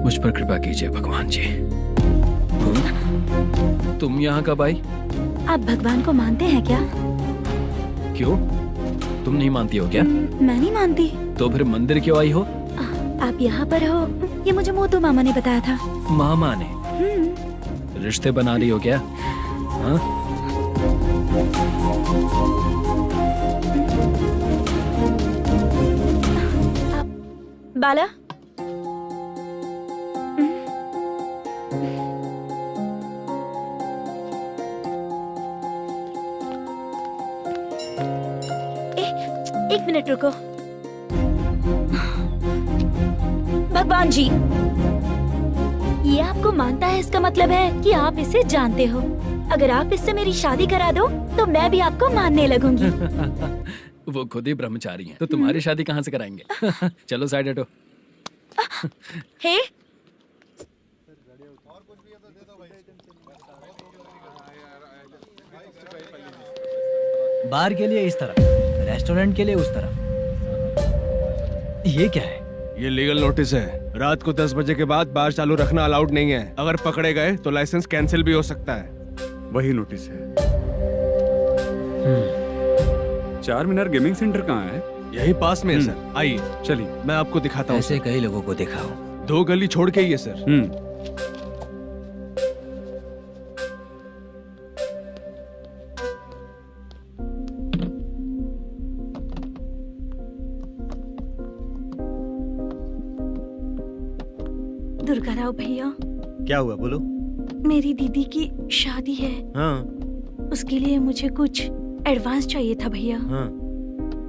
मुझ पर कृपा कीजिए भगवान जी। तुम यहाँ कब आई? आप भगवान को मानते हैं क्या? क्यों? तुम नहीं मानती हो क्या? मैं नहीं मानती। तो फिर मंदिर क्यों आई हो? आप यहाँ पर हो ये मुझे मोटू मामा ने बताया था। मामा ने? रिश्ते बना रही हो क्या? हाँ? बाला, एक मिनट रुको। भगवान जी, ये आपको मानता है, इसका मतलब है कि आप इसे जानते हो। अगर आप इससे मेरी शादी करा दो तो मैं भी आपको मानने लगूंगी। वो खुद ही ब्रह्मचारी हैं, तो तुम्हारी शादी कहाँ से कराएंगे? चलो साइड हटो। हे, बार के लिए इस तरफ, रेस्टोरेंट के लिए उस तरफ। ये क्या है? ये लीगल नोटिस है। रात को 10 बजे के बाद बार चालू रखना अलाउड नहीं है। अगर पकड़े गए तो लाइसेंस कैंसिल भी हो सकता है। वही नोटिस है। चार मीनार गेमिंग सेंटर कहाँ है? यही पास में है सर। आइए चलिए मैं आपको दिखाता हूँ। ऐसे कई लोगों को देखा हूँ। 2 गली छोड़ के ही है सर। दुर्गा राव भैया, क्या हुआ बोलो। मेरी दीदी की शादी है। हाँ उसके लिए मुझे कुछ एडवांस चाहिए था भैया। हाँ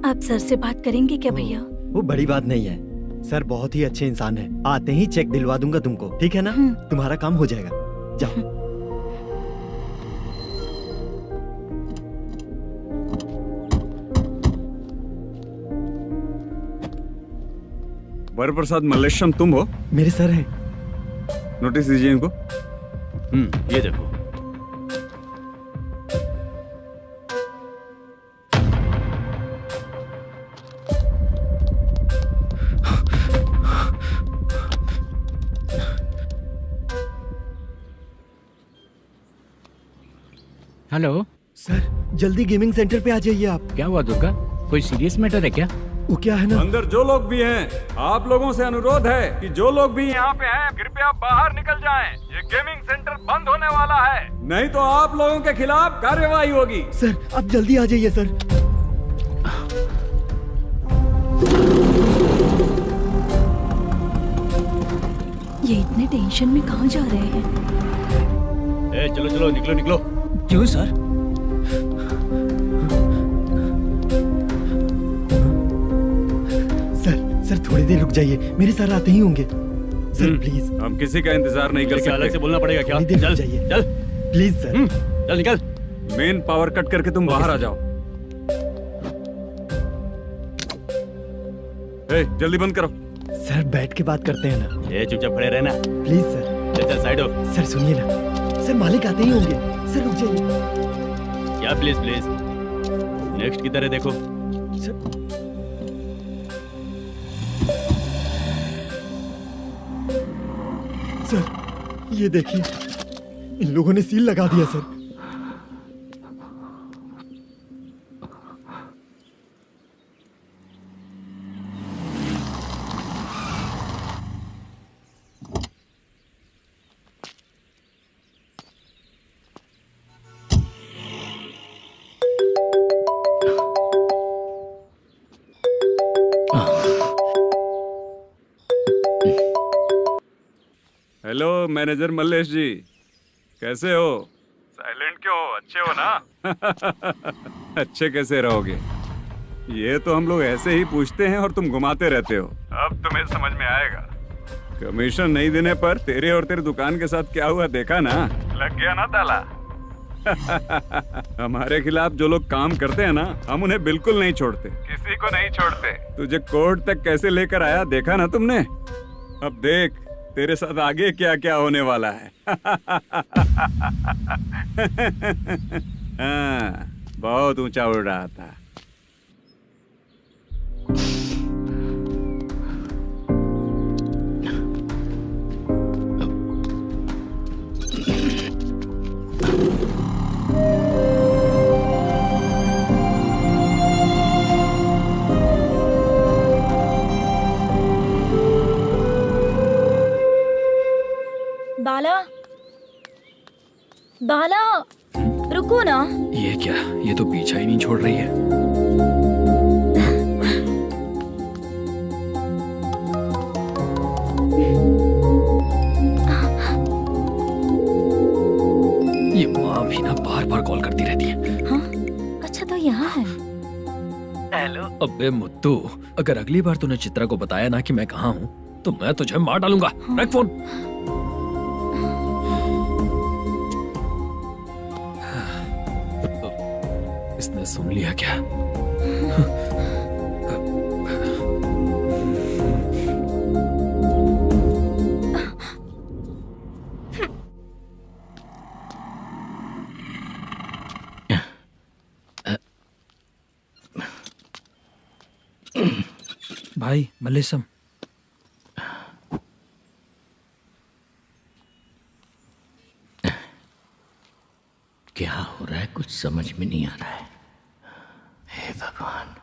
आप सर से बात करेंगे क्या भैया? वो बड़ी बात नहीं है। सर बहुत ही अच्छे इंसान है। आते ही चेक दिलवा दूंगा तुमको, ठीक है ना? तुम्हारा काम हो जाएगा। जाओ। वरप्रसाद मल्लेश्वरम तुम हो? मेरे सर हैं। नोटिस दीजिए इनको। ये देखो। हेलो सर, जल्दी गेमिंग सेंटर पे आ जाइए आप। क्या हुआ दुर्गा? कोई सीरियस मैटर है क्या? वो क्या है ना, अंदर जो लोग भी हैं, आप लोगों से अनुरोध है कि जो लोग भी यहाँ पे हैं, कृपया बाहर निकल जाएं। ये गेमिंग सेंटर बंद होने वाला है, नहीं तो आप लोगों के खिलाफ कार्यवाही होगी। सर आप जल्दी आ जाइए सर। ये इतने टेंशन में कहाँ जा रहे हैं? चलो चलो निकलो निकलो। क्यों सर? सर थोड़ी देर रुक जाइए, मेरे सर आते ही होंगे। Sir please. हम किसी का इंतजार नहीं कर सकते। अलग से बोलना पड़ेगा क्या? चल जाइए, चल प्लीज सर। चल निकल। मेन पावर कट करके तुम बाहर आ जाओ। जल्दी बंद करो। सर बैठ के बात करते हैं ना। ये चुपचाप खड़े रहना प्लीज सर। चल साइड हो। सर सुनिए ना, सर मालिक आते ही होंगे। सर रुक जाइए। क्या प्लीज प्लीज? नेक्स्ट की तरह देखो। सर ये देखिए, इन लोगों ने सील लगा दिया सर। हेलो मैनेजर मल्लेश जी, कैसे हो? साइलेंट क्यों हो? अच्छे हो ना? अच्छे कैसे रहोगे? ये तो हम लोग ऐसे ही पूछते हैं और तुम घुमाते रहते हो। अब तुम्हें समझ में आएगा। कमीशन नहीं देने पर तेरे और तेरी दुकान के साथ क्या हुआ देखा ना? लग गया ना ताला। हमारे खिलाफ जो लोग काम करते हैं ना, हम उन्हें बिल्कुल नहीं छोड़ते, किसी को नहीं छोड़ते। तुझे कोर्ट तक कैसे लेकर आया देखा ना तुमने? अब देख तेरे साथ आगे क्या क्या होने वाला है। हाँ, बहुत ऊंचा उड़ रहा था। बाला रुको ना। ये क्या, ये तो पीछा ही नहीं छोड़ रही है। ये माँ भी ना बार बार कॉल करती रहती है। हाँ अच्छा तो यहाँ है। हेलो। अबे मुत्तू, अगर अगली बार तूने चित्रा को बताया ना कि मैं कहाँ हूँ तो मैं तुझे मार डालूंगा। रख फोन। इसने सुन लिया क्या? भाई मल्लेशम, क्या हो रहा है कुछ समझ में नहीं आ रहा है। हे भगवान।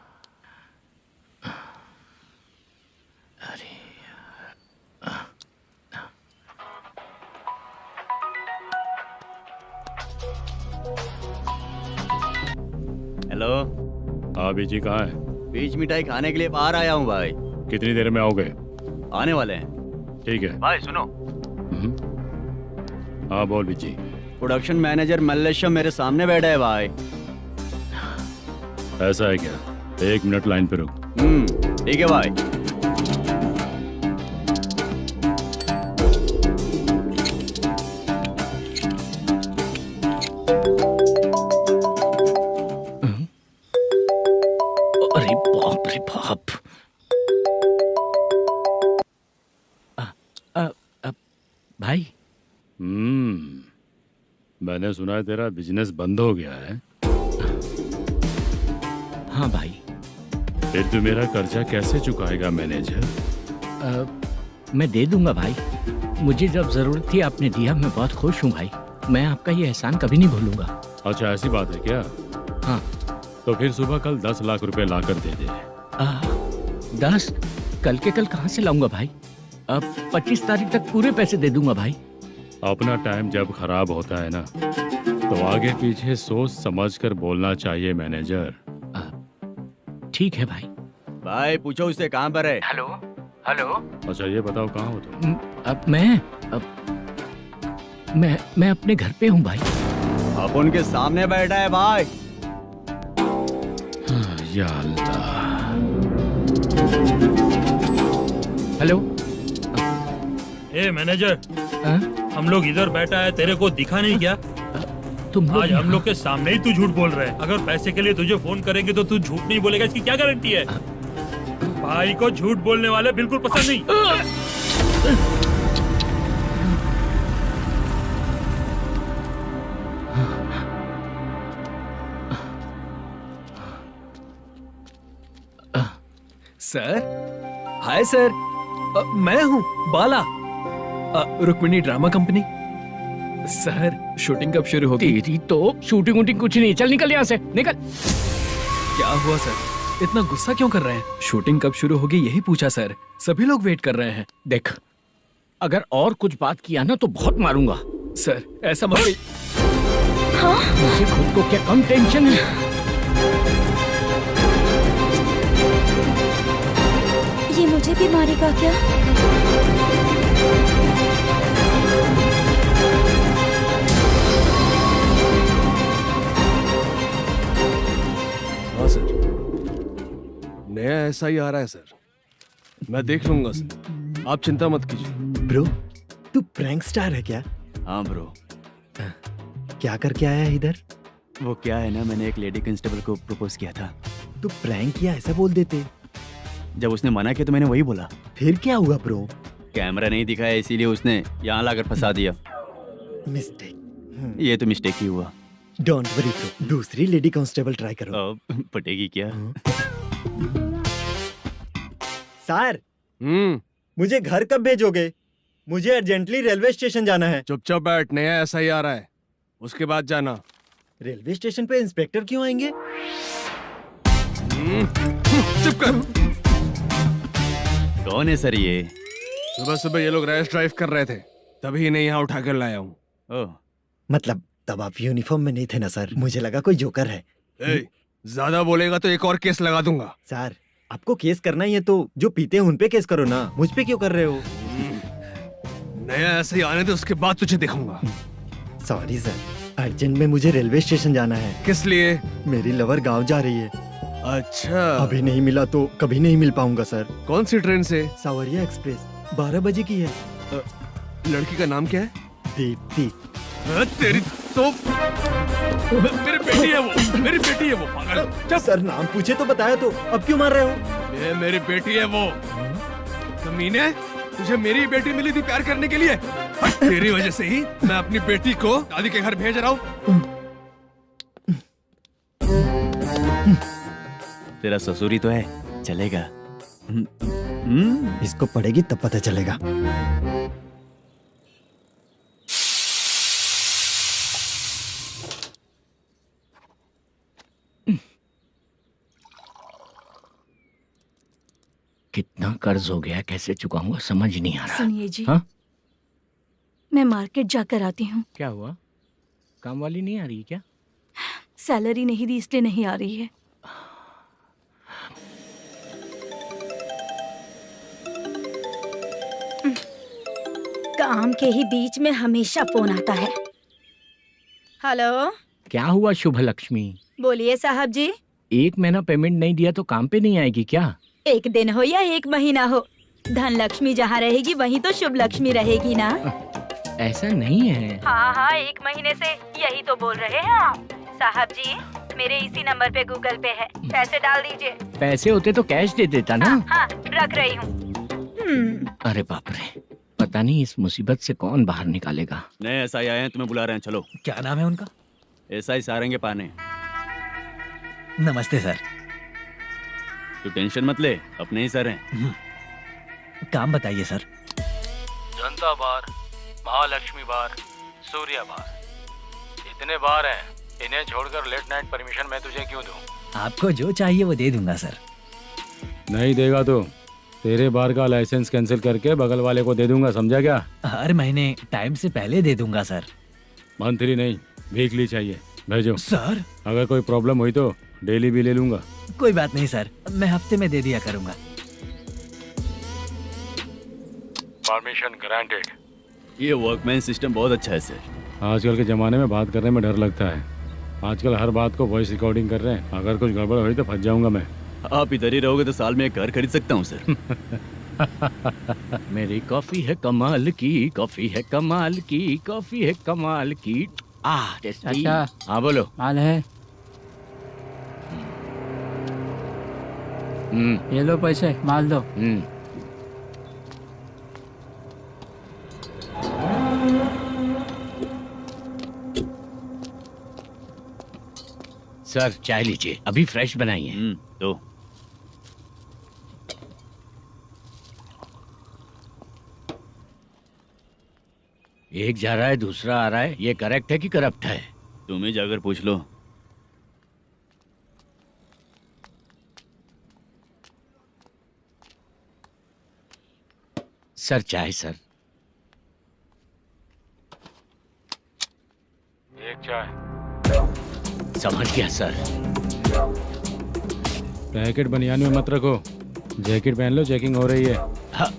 अरे हेलो। हाँ बीजी कहाँ है? बीच मिठाई खाने के लिए बाहर आया हूँ भाई। कितनी देर में आओगे? आने वाले हैं। ठीक है। भाई सुनो, हाँ बोल बीजी। प्रोडक्शन मैनेजर मल्लेशम मेरे सामने बैठा है भाई। ऐसा है क्या? 1 मिनट लाइन पे रुक। ठीक है भाई। अरे बाप रे बाप। भाई मैंने सुना है तेरा बिजनेस बंद हो गया है। हाँ भाई। फिर तू मेरा कर्जा कैसे चुकाएगा मैनेजर? मैं दे दूंगा भाई। मुझे जब जरूरत थी आपने दिया, मैं बहुत खुश हूँ भाई। मैं आपका ये एहसान कभी नहीं भूलूंगा। अच्छा ऐसी बात है क्या? हाँ। तो फिर सुबह कल 10 लाख रुपए लाकर दे दे। 10? कल के कल कहाँ से लाऊंगा भाई? अब 25 तारीख तक पूरे पैसे दे दूंगा भाई। अपना टाइम जब खराब होता है ना तो आगे पीछे सोच समझ कर बोलना चाहिए मैनेजर। ठीक है भाई। भाई पूछो उससे कहाँ पर है। Hello hello. अच्छा ये बताओ कहाँ हो तुम? अब मैं अपने घर पे हूँ भाई। अब उनके सामने बैठा है भाई। या अल्लाह। हेलो। ए मैनेजर, हम लोग इधर बैठा है, तेरे को दिखा नहीं क्या? तुम आज हम लोग के सामने ही तू झूठ बोल रहा है। अगर पैसे के लिए तुझे फोन करेंगे तो तू झूठ नहीं बोलेगा, इसकी क्या गारंटी है? भाई को झूठ बोलने वाले बिल्कुल पसंद नहीं। सर, हाय सर, मैं हूँ Bala, Rukmini drama company. Sir shooting कब शुरू होगी? तेरी तो शूटिंग वूटिंग कुछ नहीं। चल निकल यहाँ से, निकल। क्या हुआ सर, इतना गुस्सा क्यों कर रहे हैं? शूटिंग कब शुरू होगी यही पूछा सर, सभी लोग वेट कर रहे हैं। देख, अगर और कुछ बात किया ना तो बहुत मारूंगा। सर ऐसा मत। हाँ? मुझे खुद को क्या कम टेंशन है? ये मुझे भी मारेगा क्या? हाँ सर, नया ऐसा ही आ रहा है सर। मैं देख लूंगा सर, आप चिंता मत कीजिए। ब्रो, तू प्रैंक स्टार है क्या? हाँ ब्रो। क्या करके आया है इधर? वो क्या है ना, मैंने एक लेडी कांस्टेबल को प्रपोज किया था। तू प्रैंक किया ऐसा बोल देते। जब उसने मना किया तो मैंने वही बोला। फिर क्या हुआ ब्रो? कैमरा नहीं दिखाया इसीलिए उसने यहाँ लाकर फंसा दिया। मिस्टेक। ये तो मिस्टेक ही हुआ। डोंट वरी ब्रो, दूसरी लेडी कांस्टेबल ट्राई करो। पटेगी क्या? सर, मुझे घर कब भेजोगे? मुझे अर्जेंटली रेलवे स्टेशन जाना है। चुपचाप बैठ, नया ऐसा ही आ रहा है, उसके बाद जाना। रेलवे स्टेशन पे इंस्पेक्टर क्यों आएंगे? चुप कर। कौन है सर ये? सुबह सुबह ये लोग रैश ड्राइव कर रहे थे, तभी इन्हें यहाँ उठा कर लाया हूँ। मतलब तब आप यूनिफॉर्म में नहीं थे ना सर, मुझे लगा कोई जोकर है। ज्यादा बोलेगा तो एक और केस लगा दूंगा। सर आपको केस करना ही है तो जो पीते हैं उन पे केस करो ना, मुझ पे क्यों कर रहे हो? नया ऐसे ही आने दे, उसके बाद तुझे दिखाऊंगा। सॉरी सर, अर्जेंट में मुझे रेलवे स्टेशन जाना है। किस लिए? मेरी लवर गांव जा रही है। अच्छा, अभी नहीं मिला तो कभी नहीं मिल पाऊंगा सर। कौन सी ट्रेन से? सावरिया एक्सप्रेस 12 बजे की है। लड़की का नाम क्या है? दीप्ति। तेरी तो मेरी बेटी है वो, मेरी बेटी है वो पागल। सर नाम पूछे तो बताया तो अब क्यों मार रहे हो? ये मेरी बेटी है वो। कमीने, तुझे मेरी बेटी मिली थी प्यार करने के लिए। तेरी वजह से ही मैं अपनी बेटी को दादी के घर भेज रहा हूँ। तेरा ससुरी तो है, चलेगा। इसको पड़ेगी तब पता चलेगा। कितना कर्ज हो गया, कैसे चुकाऊंगा समझ नहीं आ रहा। सुनिए जी, हाँ? मैं मार्केट जाकर आती हूँ। क्या हुआ? काम वाली नहीं आ रही क्या? सैलरी नहीं दी इसलिए नहीं आ रही है। काम के ही बीच में हमेशा फोन आता है। हेलो, क्या हुआ शुभ लक्ष्मी? बोलिए साहब जी। 1 महीना पेमेंट नहीं दिया तो काम पे नहीं आएगी क्या? 1 दिन हो या 1 महीना हो, धन लक्ष्मी जहाँ रहेगी वहीं तो शुभ लक्ष्मी रहेगी ना। ऐसा नहीं है। हाँ हाँ, 1 महीने से यही तो बोल रहे हैं आप। साहब जी, मेरे इसी नंबर पे गूगल पे है, पैसे डाल दीजिए। पैसे होते तो कैश दे देता ना। हाँ, रख रही हूँ। अरे बाप रे, पता नहीं इस मुसीबत से कौन बाहर निकालेगा। नए एसआई आए हैं, तुम्हें बुला रहे हैं, चलो। क्या नाम है उनका? एसआई सारंगे पाने। नमस्ते सर। तू टेंशन मत ले, अपने ही सर हैं। काम बताइए सर। जनता बार, महालक्ष्मी बार, सूर्या बार, इतने बार हैं। इन्हें छोड़कर लेट नाइट परमिशन मैं तुझे क्यों दूं? आपको जो चाहिए वो दे दूंगा सर। नहीं देगा तो तेरे बार का लाइसेंस कैंसिल करके बगल वाले को दे दूंगा, समझा क्या? हर महीने टाइम से पहले दे दूंगा सर। मंथली नहीं, वीकली चाहिए, भेजो। सर अगर कोई प्रॉब्लम हुई तो डेली भी ले लूंगा। कोई बात नहीं सर, मैं हफ्ते में दे दिया करूंगा। Permission granted. ये वर्कमैन सिस्टम बहुत अच्छा है सर। आजकल के ज़माने में बात करने में डर लगता है। आजकल हर बात को वॉइस रिकॉर्डिंग कर रहे हैं। अगर कुछ गड़बड़ हुई तो फंस जाऊंगा मैं। आप इधर ही रहोगे तो साल में एक घर खरीद सकता हूँ सर। मेरी कॉफी है कमाल की, कॉफी है कमाल की, कॉफी है कमाल की। टेस्टी। अच्छा। हाँ बोलो। माल है। ये लो पैसे, माल दो। सर चाय लीजिए, अभी फ्रेश बनाई है। तो एक जा रहा है दूसरा आ रहा है, ये करेक्ट है कि करप्ट है? तुम ही जाकर पूछ लो। सर चाय सर। एक चाय। समझ गया सर। पैकेट बनियान में मत रखो, जैकेट पहन लो, चेकिंग हो रही है। हाँ,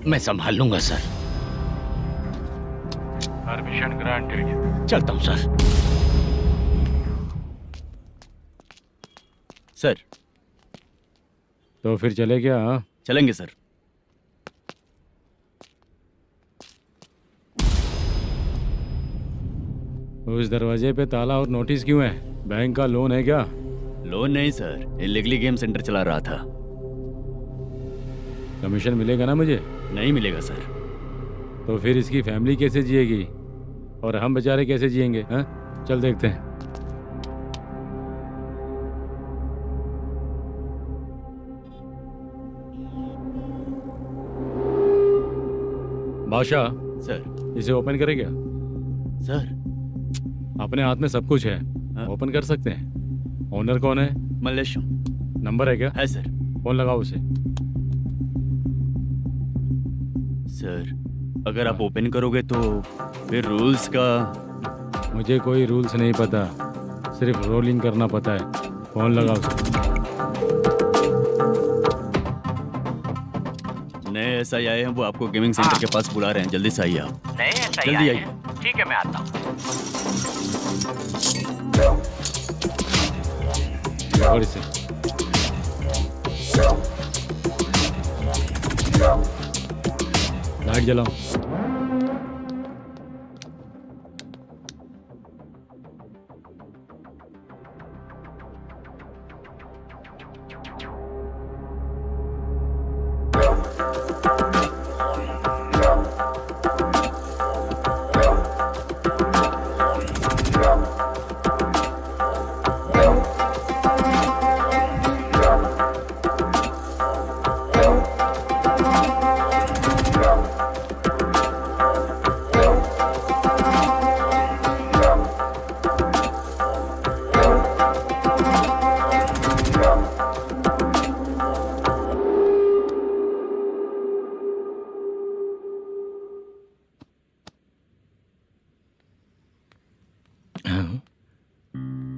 मैं संभाल लूंगा सर। Permission granted. चलता हूँ सर। सर तो फिर चले क्या? हाँ चलेंगे सर। उस दरवाजे पे ताला और नोटिस क्यों है? बैंक का लोन है क्या? लोन नहीं सर, इलीगली गेम सेंटर चला रहा था। कमीशन मिलेगा ना मुझे? नहीं मिलेगा सर। तो फिर इसकी फैमिली कैसे जिएगी और हम बेचारे कैसे जिएंगे? हाँ चल देखते हैं। बादशाह सर। इसे ओपन करे क्या? सर अपने हाथ में सब कुछ है, ओपन कर सकते हैं। ओनर कौन है? मल्लेशम। नंबर है क्या? है सर। फोन लगाओ उसे। सर अगर आप ओपन करोगे तो फिर रूल्स का मुझे कोई रूल्स नहीं पता, सिर्फ रोलिंग करना पता है। फोन लगाओ उसे। नए SI आए हैं, वो आपको गेमिंग सेंटर के पास बुला रहे हैं, जल्दी से आइए आप। नए SI जल्दी आए आइए। हैं। ठीक है, मैं आता हूँ। पकड़ इसे। लाइट जलाओ।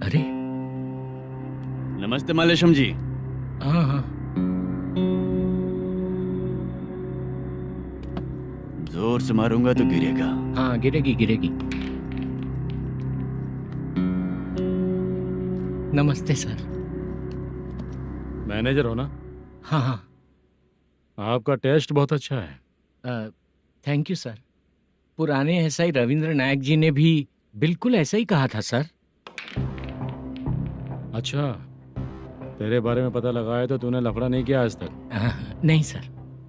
अरे नमस्ते मालेशम जी। हाँ हाँ, जोर से मारूंगा तो गिरेगा। हाँ गिरेगी गिरेगी। नमस्ते सर। मैनेजर हो ना? हाँ हाँ। आपका टेस्ट बहुत अच्छा है। Thank you sir. पुराने SI रविंद्र नायक जी ने भी बिल्कुल ऐसा ही कहा था सर। अच्छा, तेरे बारे में पता लगा है तो तूने लफड़ा नहीं किया आज तक? नहीं सर।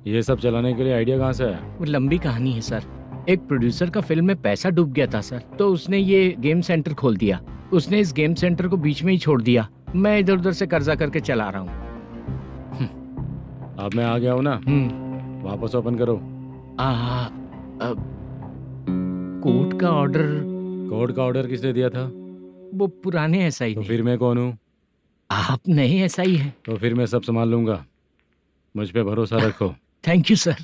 ये सब चलाने के लिए आइडिया कहाँ से आया? वो लंबी कहानी है सर। एक प्रोड्यूसर का फिल्म में पैसा डूब गया था सर, तो उसने ये गेम सेंटर खोल दिया। उसने इस गेम सेंटर को बीच में ही छोड़ दिया। मैं इधर उधर से कर्जा करके चला रहा हूँ। अब मैं आ गया हूँ ना, वापस ओपन करो। कोर्ट का ऑर्डर। कोर्ट का ऑर्डर किसने दिया था? वो पुराने SI तो ने। फिर मैं कौन हूँ? आप नए SI हैं। तो फिर मैं सब संभाल लूंगा, मुझ पे भरोसा रखो। Thank you sir.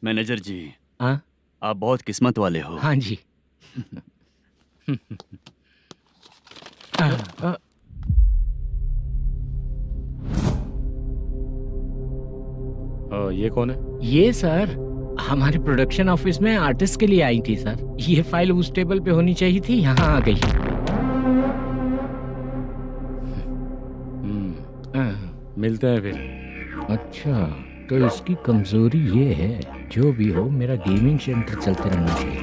मैनेजर जी, हाँ आप बहुत किस्मत वाले हो। हाँ जी। ये कौन है? ये सर हमारे प्रोडक्शन ऑफिस में आर्टिस्ट के लिए आई थी सर। ये फाइल उस टेबल पे होनी चाहिए थी, यहाँ आ गई। मिलते हैं फिर। अच्छा, तो इसकी कमजोरी ये है, जो भी हो मेरा गेमिंग सेंटर चलते रहना चाहिए।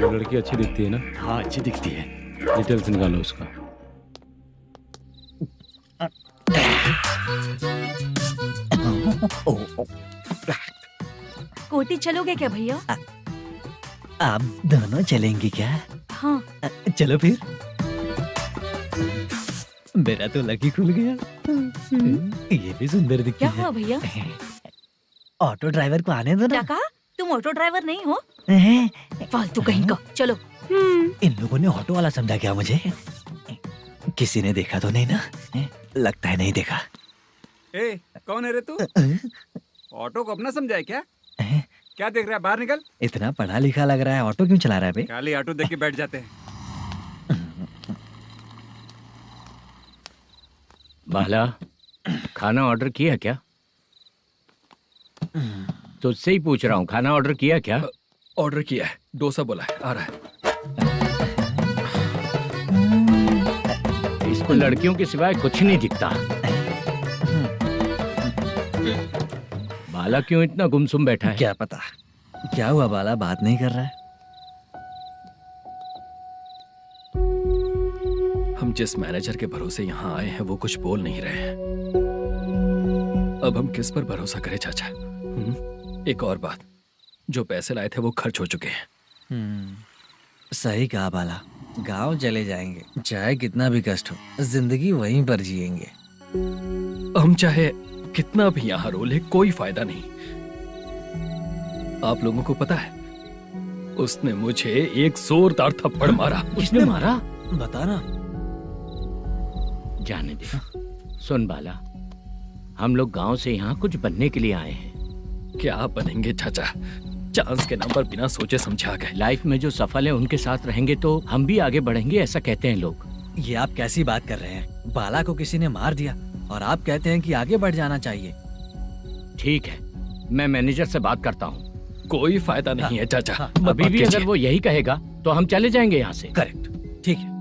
वो लड़की अच्छी दिखती है ना? हाँ अच्छी दिखती है। डिटेल्स निकालो उसका। कोटी चलोगे क्या भैया? आप दोनों चलेंगे क्या? हाँ। चलो फिर। मेरा तो लकी खुल गया। ये भी सुंदर दिखती क्या है। हुआ भैया? ऑटो ड्राइवर को आने दो क्या ना। कहा? तुम ऑटो ड्राइवर नहीं हो? हैं? फालतू कहीं का। चलो। इन लोगों ने ऑटो वाला समझा क्या मुझे? किसी ने देखा तो नहीं ना? लगता है नहीं देखा। ए, कौन है रे तू? ऑटो को अपना समझा है क्या? क्या देख रहा है? बाहर निकल। इतना पढ़ा लिखा लग रहा है, ऑटो क्यों चला रहा है बे? खाली ऑटो देख के बैठ जाते हैं। बाला, खाना ऑर्डर किया क्या? तुझसे ही पूछ रहा हूँ, खाना ऑर्डर किया क्या? ऑर्डर किया है, डोसा बोला है, आ रहा है। इसको लड़कियों के सिवाय कुछ नहीं दिखता। बाला क्यों इतना गुमसुम बैठा है? क्या पता क्या हुआ, बाला बात नहीं कर रहा है। हम जिस मैनेजर के भरोसे यहाँ आए हैं वो कुछ बोल नहीं रहे हैं। अब हम किस पर भरोसा करें चाचा? एक और बात, जो पैसे लाए थे वो खर्च हो चुके हैं। सही कहा बाला, गांव चले जाएंगे, चाहे कितना भी कष्ट हो, जिंदगी वहीं पर जिएंगे। हम चाहे कितना भी यहाँ रो ले, कोई फायदा नहीं। आप लोगों को पता है, उसने मुझे एक जोरदार थप्पड़ मारा। उसने मारा? बता ना। जाने दे। सुन बाला, हम लोग गांव से यहाँ कुछ बनने के लिए आए हैं। क्या बनेंगे चाचा? चांस के नाम पर बिना सोचे समझे आ गए। लाइफ में जो सफल है उनके साथ रहेंगे तो हम भी आगे बढ़ेंगे, ऐसा कहते हैं लोग। ये आप कैसी बात कर रहे हैं? बाला को किसी ने मार दिया और आप कहते हैं कि आगे बढ़ जाना चाहिए। ठीक है, मैं मैनेजर से बात करता हूँ। कोई फायदा नहीं है चाचा। अभी भी अगर वो यही कहेगा तो हम चले जाएंगे यहाँ से। करेक्ट, ठीक है।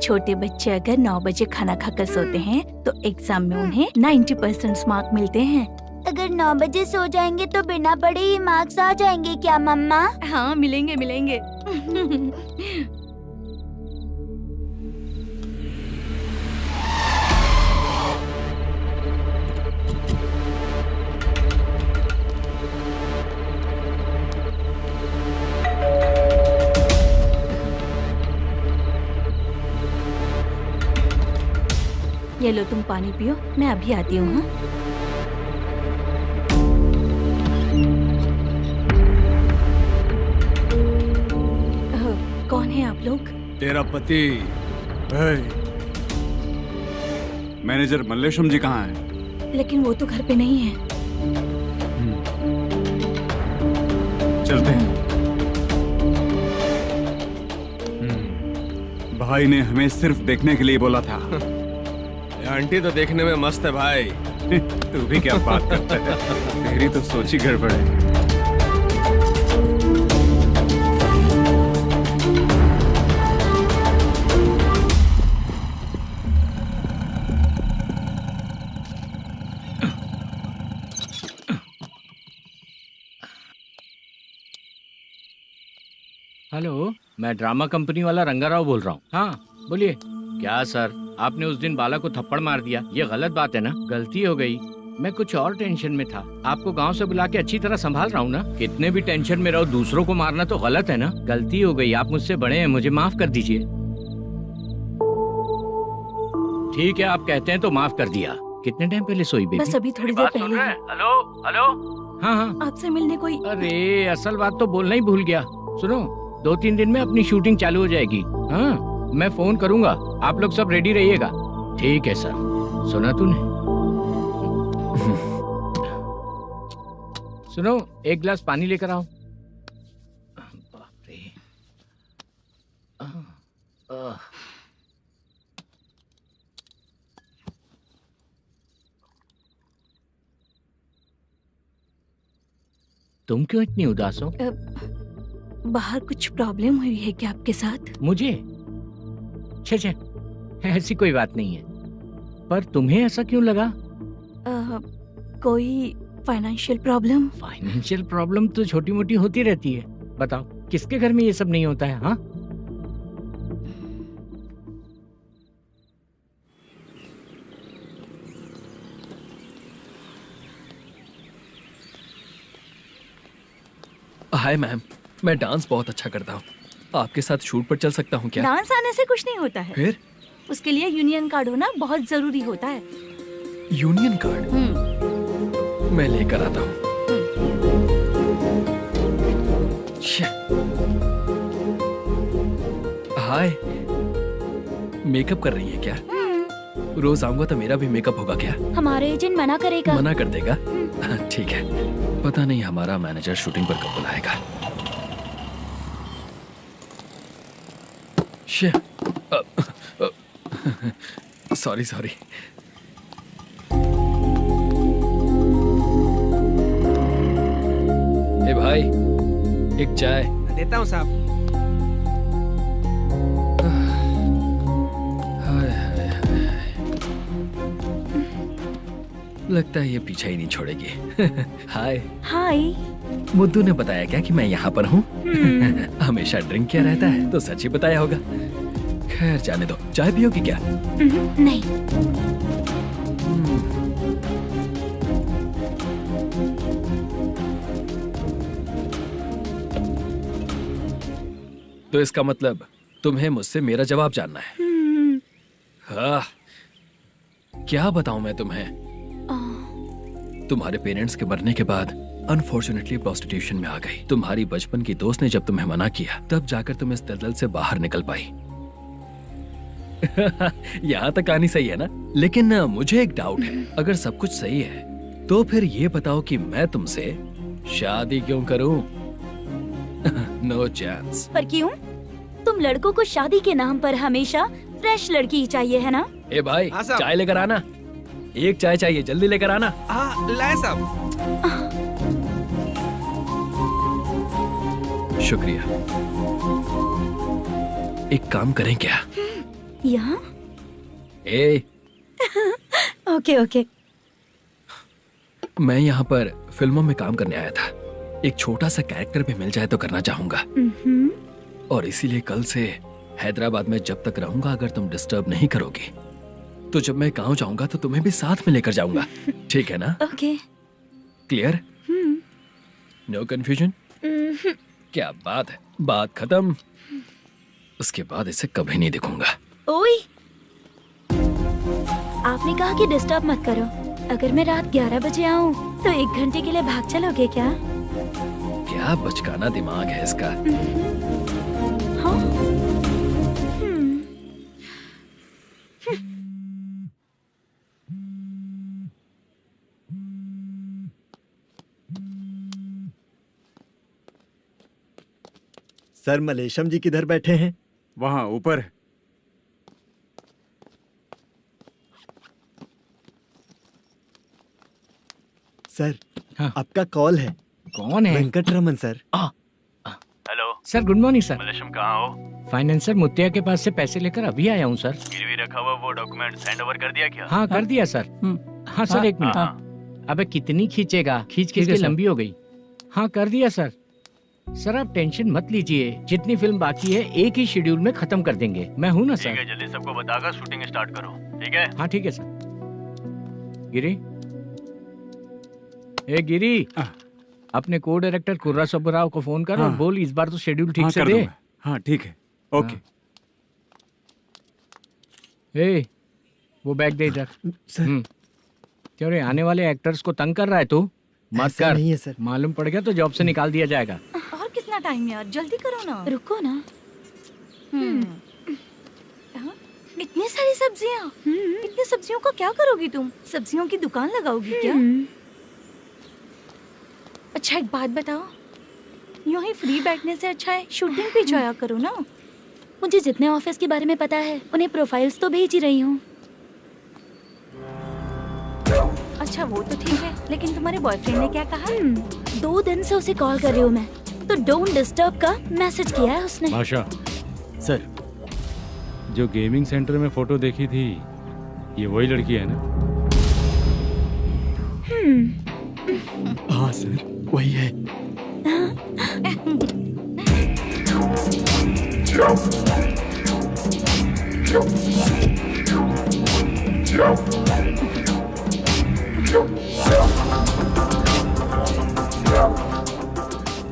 छोटे बच्चे अगर 9 बजे खाना खाकर सोते हैं तो एग्जाम में उन्हें 90% मार्क मिलते हैं। अगर 9 बजे सो जाएंगे तो बिना पढ़े ही मार्क्स आ जाएंगे क्या मम्मा? हाँ, मिलेंगे मिलेंगे। ये लो, तुम पानी पियो, मैं अभी आती हूँ। हाँ? कौन है आप लोग? तेरा पति। मैनेजर मल्लेशम जी कहाँ हैं? लेकिन वो तो घर पे नहीं है। चलते हैं। भाई ने हमें सिर्फ देखने के लिए बोला था। आंटी तो देखने में मस्त है भाई। तू भी क्या बात करता है? तेरी तो सोच ही गड़बड़ है। हेलो, मैं ड्रामा कंपनी वाला रंगाराव बोल रहा हूँ। हाँ बोलिए। क्या सर, आपने उस दिन बाला को थप्पड़ मार दिया, ये गलत बात है ना? गलती हो गई, मैं कुछ और टेंशन में था। आपको गांव से बुला के अच्छी तरह संभाल रहा हूँ ना। कितने भी टेंशन में रहो, दूसरों को मारना तो गलत है ना। गलती हो गई, आप मुझसे बड़े हैं, मुझे माफ कर दीजिए। ठीक है, आप कहते हैं तो माफ कर दिया। कितने टाइम पहले सोई बेबी? बस अभी थोड़ी देर पहले। Hello hello. हाँ हाँ, आपसे मिलने कोई। अरे असल बात तो बोलना ही भूल गया। सुनो, 2-3 दिन में अपनी शूटिंग चालू हो जाएगी। हाँ, मैं फोन करूंगा, आप लोग सब रेडी रहिएगा। ठीक है सर। सुना तूने? सुनो, एक गिलास पानी लेकर आओ। बाप रे। तुम क्यों इतनी उदास हो? बाहर कुछ प्रॉब्लम हुई है क्या आपके साथ? मुझे? छे, ऐसी कोई बात नहीं है। पर तुम्हें ऐसा क्यों लगा? कोई फाइनेंशियल प्रॉब्लम? फाइनेंशियल प्रॉब्लम तो छोटी मोटी होती रहती है। बताओ, किसके घर में ये सब नहीं होता है? हाँ, हाय मैम, मैं डांस बहुत अच्छा करता हूँ। आपके साथ शूट पर चल सकता हूँ क्या? डांस आने से कुछ नहीं होता है। फिर? उसके लिए यूनियन कार्ड होना बहुत जरूरी होता है। Union card? मैं लेकर आता हूँ। हाय, मेकअप कर रही है क्या? रोज आऊंगा तो मेरा भी मेकअप होगा क्या? हमारे एजेंट मना करेगा। मना कर देगा? ठीक है, पता नहीं हमारा मैनेजर शूटिंग पर कब बुलाएगा। सॉरी। ए भाई, एक चाय। देता हूँ साहब। लगता है ये पीछा ही नहीं छोड़ेगी। हाय। हाय। मुद्दू ने बताया क्या कि मैं यहाँ पर हूँ? हमेशा ड्रिंक किया रहता है तो सच ही बताया होगा। खैर जाने दो, चाय पियोगी क्या? नहीं। तो इसका मतलब तुम्हें मुझसे मेरा जवाब जानना है? हाँ, क्या बताऊं मैं तुम्हें? तुम्हारे पेरेंट्स के मरने के बाद अनफॉर्चुनेटली प्रोस्टिट्यूशन में आ गई। तुम्हारी बचपन की दोस्त ने जब तुम्हें मना किया, तब जाकर तुम इस दलदल से बाहर निकल पाई। यहाँ तक कहानी सही है ना, लेकिन मुझे एक डाउट है। अगर सब कुछ सही है तो फिर ये बताओ कि मैं तुमसे शादी क्यों करूं? No chance. पर क्यों? तुम लड़कों को शादी के नाम पर हमेशा फ्रेश लड़की ही चाहिए है ना? ए भाई, हाँ साहब। चाय लेकर आना। एक चाय चाहिए, जल्दी लेकर आना। हाँ लाए साहब। शुक्रिया। एक काम करें क्या? यहाँ? ए, ओके ओके। मैं यहाँ पर फिल्मों में काम करने आया था। एक छोटा सा कैरेक्टर भी मिल जाए तो करना चाहूंगा, और इसीलिए कल से हैदराबाद में जब तक रहूंगा, अगर तुम डिस्टर्ब नहीं करोगी तो जब मैं गांव जाऊंगा तो तुम्हें भी साथ में लेकर जाऊंगा। ठीक है ना? ओके। क्लियर? No confusion? क्या बात है, बात खत्म। उसके बाद इसे कभी नहीं दिखूंगा। ओए, आपने कहा कि डिस्टर्ब मत करो। अगर मैं रात 11 बजे आऊँ तो 1 घंटे के लिए भाग चलोगे क्या? क्या बचकाना दिमाग है इसका। हाँ? सर, मलेशम जी किधर बैठे हैं? वहाँ ऊपर। सर, हाँ। आपका कॉल है। कौन है? Venkataraman sir. Hello sir good morning sir. Malesham कहाँ हो? फाइनेंसर मुत्तिया के पास से पैसे लेकर अभी आया हूँ सर। गिरवी रखा हुआ वो डॉक्यूमेंट सेंड ओवर कर दिया क्या? हाँ कर दिया सर। हाँ सर, 1 मिनट। अबे कितनी खींचेगा, खींच खींच के लंबी हो गई। हाँ कर दिया सर। सर आप टेंशन मत लीजिए, जितनी फिल्म बाकी है एक ही शेड्यूल में खत्म कर देंगे। मैं हूँ ना ठीक सर। है, जल्दी सबको बताकर शूटिंग स्टार्ट करो। ठीक है? हाँ ठीक है सर। गिरी, ए गिरी, अपने को डायरेक्टर कुर्रा सुब्बराव को फोन कर और बोल इस बार तो शेड्यूल ठीक से दे। हाँ ठीक है, ओके। ए, वो बैग दे इधर। क्यों रे, आने वाले एक्टर्स को तंग कर रहा है तू? मत ऐसा कर। नहीं है सर। मालूम पड़ गया तो जॉब से निकाल दिया जाएगा। और कितना टाइम है यार, जल्दी करो ना। रुको ना। हाँ? इतनी सारी सब्जियाँ, इतनी सब्जियों का क्या करोगी तुम? सब्जियों की दुकान लगाओगी क्या? अच्छा एक बात बताओ, यूं ही फ्री बैठने से अच्छा है शूटिंग पे जाया करो ना। मुझे जितने ऑफिस के बारे में पता है उन्हें प्रोफाइल्स तो भेज ही रही हूँ। अच्छा वो तो ठीक है, लेकिन तुम्हारे बॉयफ्रेंड ने क्या कहा? 2 दिन से उसे कॉल कर रही हूँ मैं, तो डोंट डिस्टर्ब का मैसेज किया है उसने। भाषा सर, जो गेमिंग सेंटर में फोटो देखी थी, ये वही लड़की है ना? हाँ सर, वही है।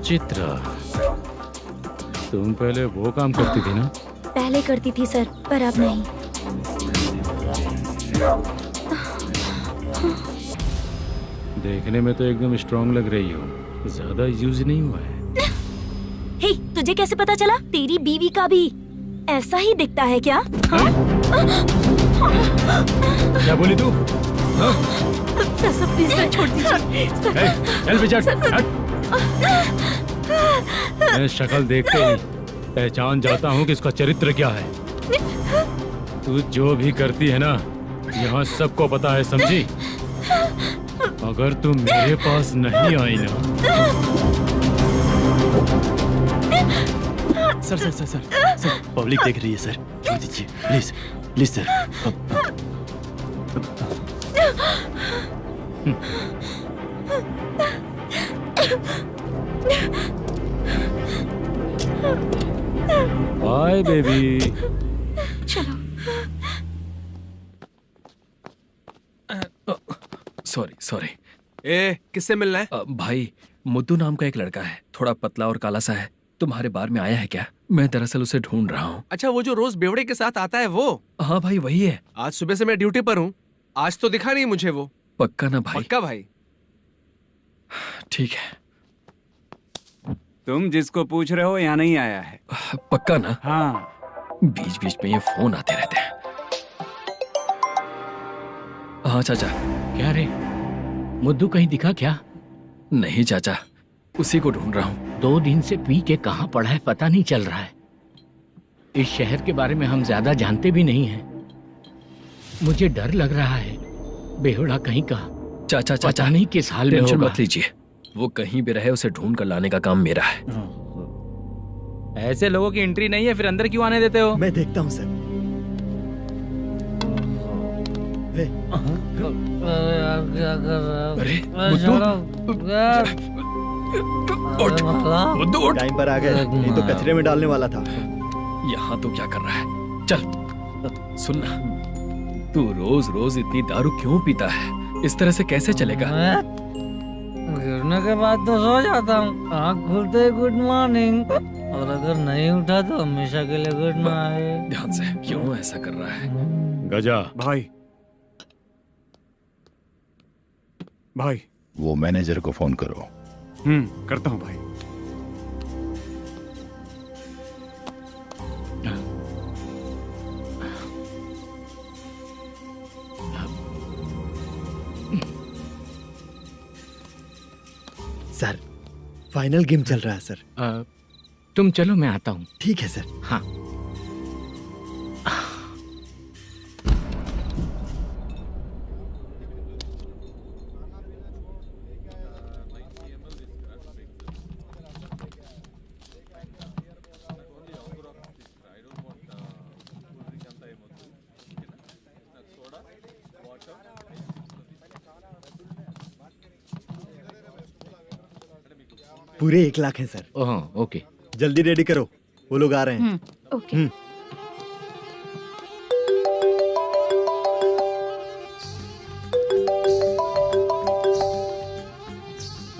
चित्रा, तुम पहले वो काम करती थी ना? पहले करती थी सर, पर अब नहीं। देखने में तो एकदम स्ट्रांग लग रही हो, ज्यादा यूज नहीं हुआ है। हे, तुझे कैसे पता चला? तेरी बीवी का भी ऐसा ही दिखता है क्या? हाँ? क्या बोली तू? सर प्लीज सर, छोड़ दीजिए। चल बेटा, मैं शक्ल देखते ही पहचान जाता हूँ कि इसका चरित्र क्या है। तू जो भी करती है ना, यहाँ सबको पता है, समझी? अगर तू मेरे पास नहीं आई ना। सर, पब्लिक देख रही है सर, छोड़ दीजिए please please sir. Bye baby. चलो। Sorry sorry. ए, किससे मिलना है? भाई, मुद्दू नाम का एक लड़का है, थोड़ा पतला और काला सा है। तुम्हारे बार में आया है क्या? मैं दरअसल उसे ढूंढ रहा हूँ। अच्छा, वो जो रोज बेवड़े के साथ आता है वो? हाँ भाई, वही है। आज सुबह से मैं ड्यूटी पर हूँ, आज तो दिखा नहीं मुझे वो। पक्का ना भाई? पक्का भाई। ठीक है। तुम जिसको पूछ रहे हो यहाँ नहीं आया है। पक्का ना? हाँ। बीच बीच में ये फोन आते रहते हैं। हाँ चाचा। क्या रे, मुद्दू कहीं दिखा क्या? नहीं चाचा, उसी को ढूंढ रहा हूँ। 2 दिन से पी के कहाँ पड़ा है पता नहीं चल रहा है। इस शहर के बारे में हम ज्यादा जानते भी नहीं हैं। मुझे डर लग रहा है, बेहुड़ा कहीं का। चाचा पता नहीं किस हाल में टेंशन होगा। मत लीजिए, वो कहीं भी रहे उसे ढूंढ कर लाने का काम मेरा है। ऐसे लोगों की एंट्री नहीं है, फिर अंदर क्यों आने देते हो? मैं देखता हूँ सर। अरे मुद्दू टाइम पर आ गए, नहीं तो कचरे में डालने वाला था। यहाँ तो क्या कर रहा है? चल सुनना, तू रोज रोज इतनी दारू क्यों पीता है? इस तरह से कैसे चलेगा? गिरने के बाद तो सो जाता हूँ, आँख खुलते ही गुड मॉर्निंग, और अगर नहीं उठा तो हमेशा के लिए गुड नाइट। ध्यान से, क्यों ऐसा कर रहा है? गजा भाई, भाई वो मैनेजर को फोन करो। करता हूँ भाई। सर फाइनल गेम चल रहा है सर। तुम चलो, मैं आता हूँ। ठीक है सर। हाँ। पूरे 1 लाख हैं सर। ओह ओके, जल्दी रेडी करो, वो लोग आ रहे हैं। ओके।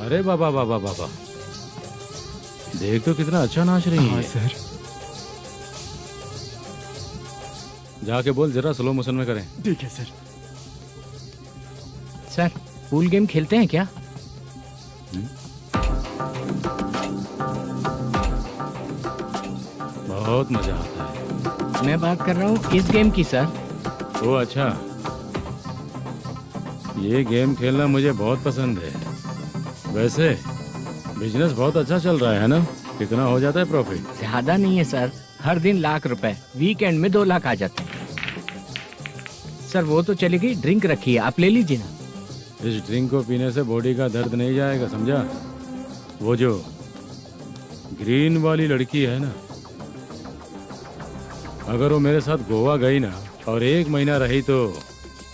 अरे बाबा बाबा बाबा, देख तो कितना अच्छा नाच रही है। सर जाके बोल जरा स्लो मोशन में करें। ठीक है सर। सर पूल गेम खेलते हैं क्या? बहुत मजा आता है। मैं बात कर रहा हूँ इस गेम की सर। ओ अच्छा, ये गेम खेलना मुझे बहुत पसंद है। वैसे बिजनेस बहुत अच्छा चल रहा है ना? कितना हो जाता है प्रॉफिट? ज्यादा नहीं है सर, हर दिन लाख रुपए, वीकेंड में 2 लाख आ जाते हैं। सर वो तो चलेगी, ड्रिंक रखी है, आप ले लीजिए ना। इस ड्रिंक को पीने से बॉडी का दर्द नहीं जाएगा, समझा? वो जो ग्रीन वाली लड़की है ना, अगर वो मेरे साथ गोवा गई ना और 1 महीना रही तो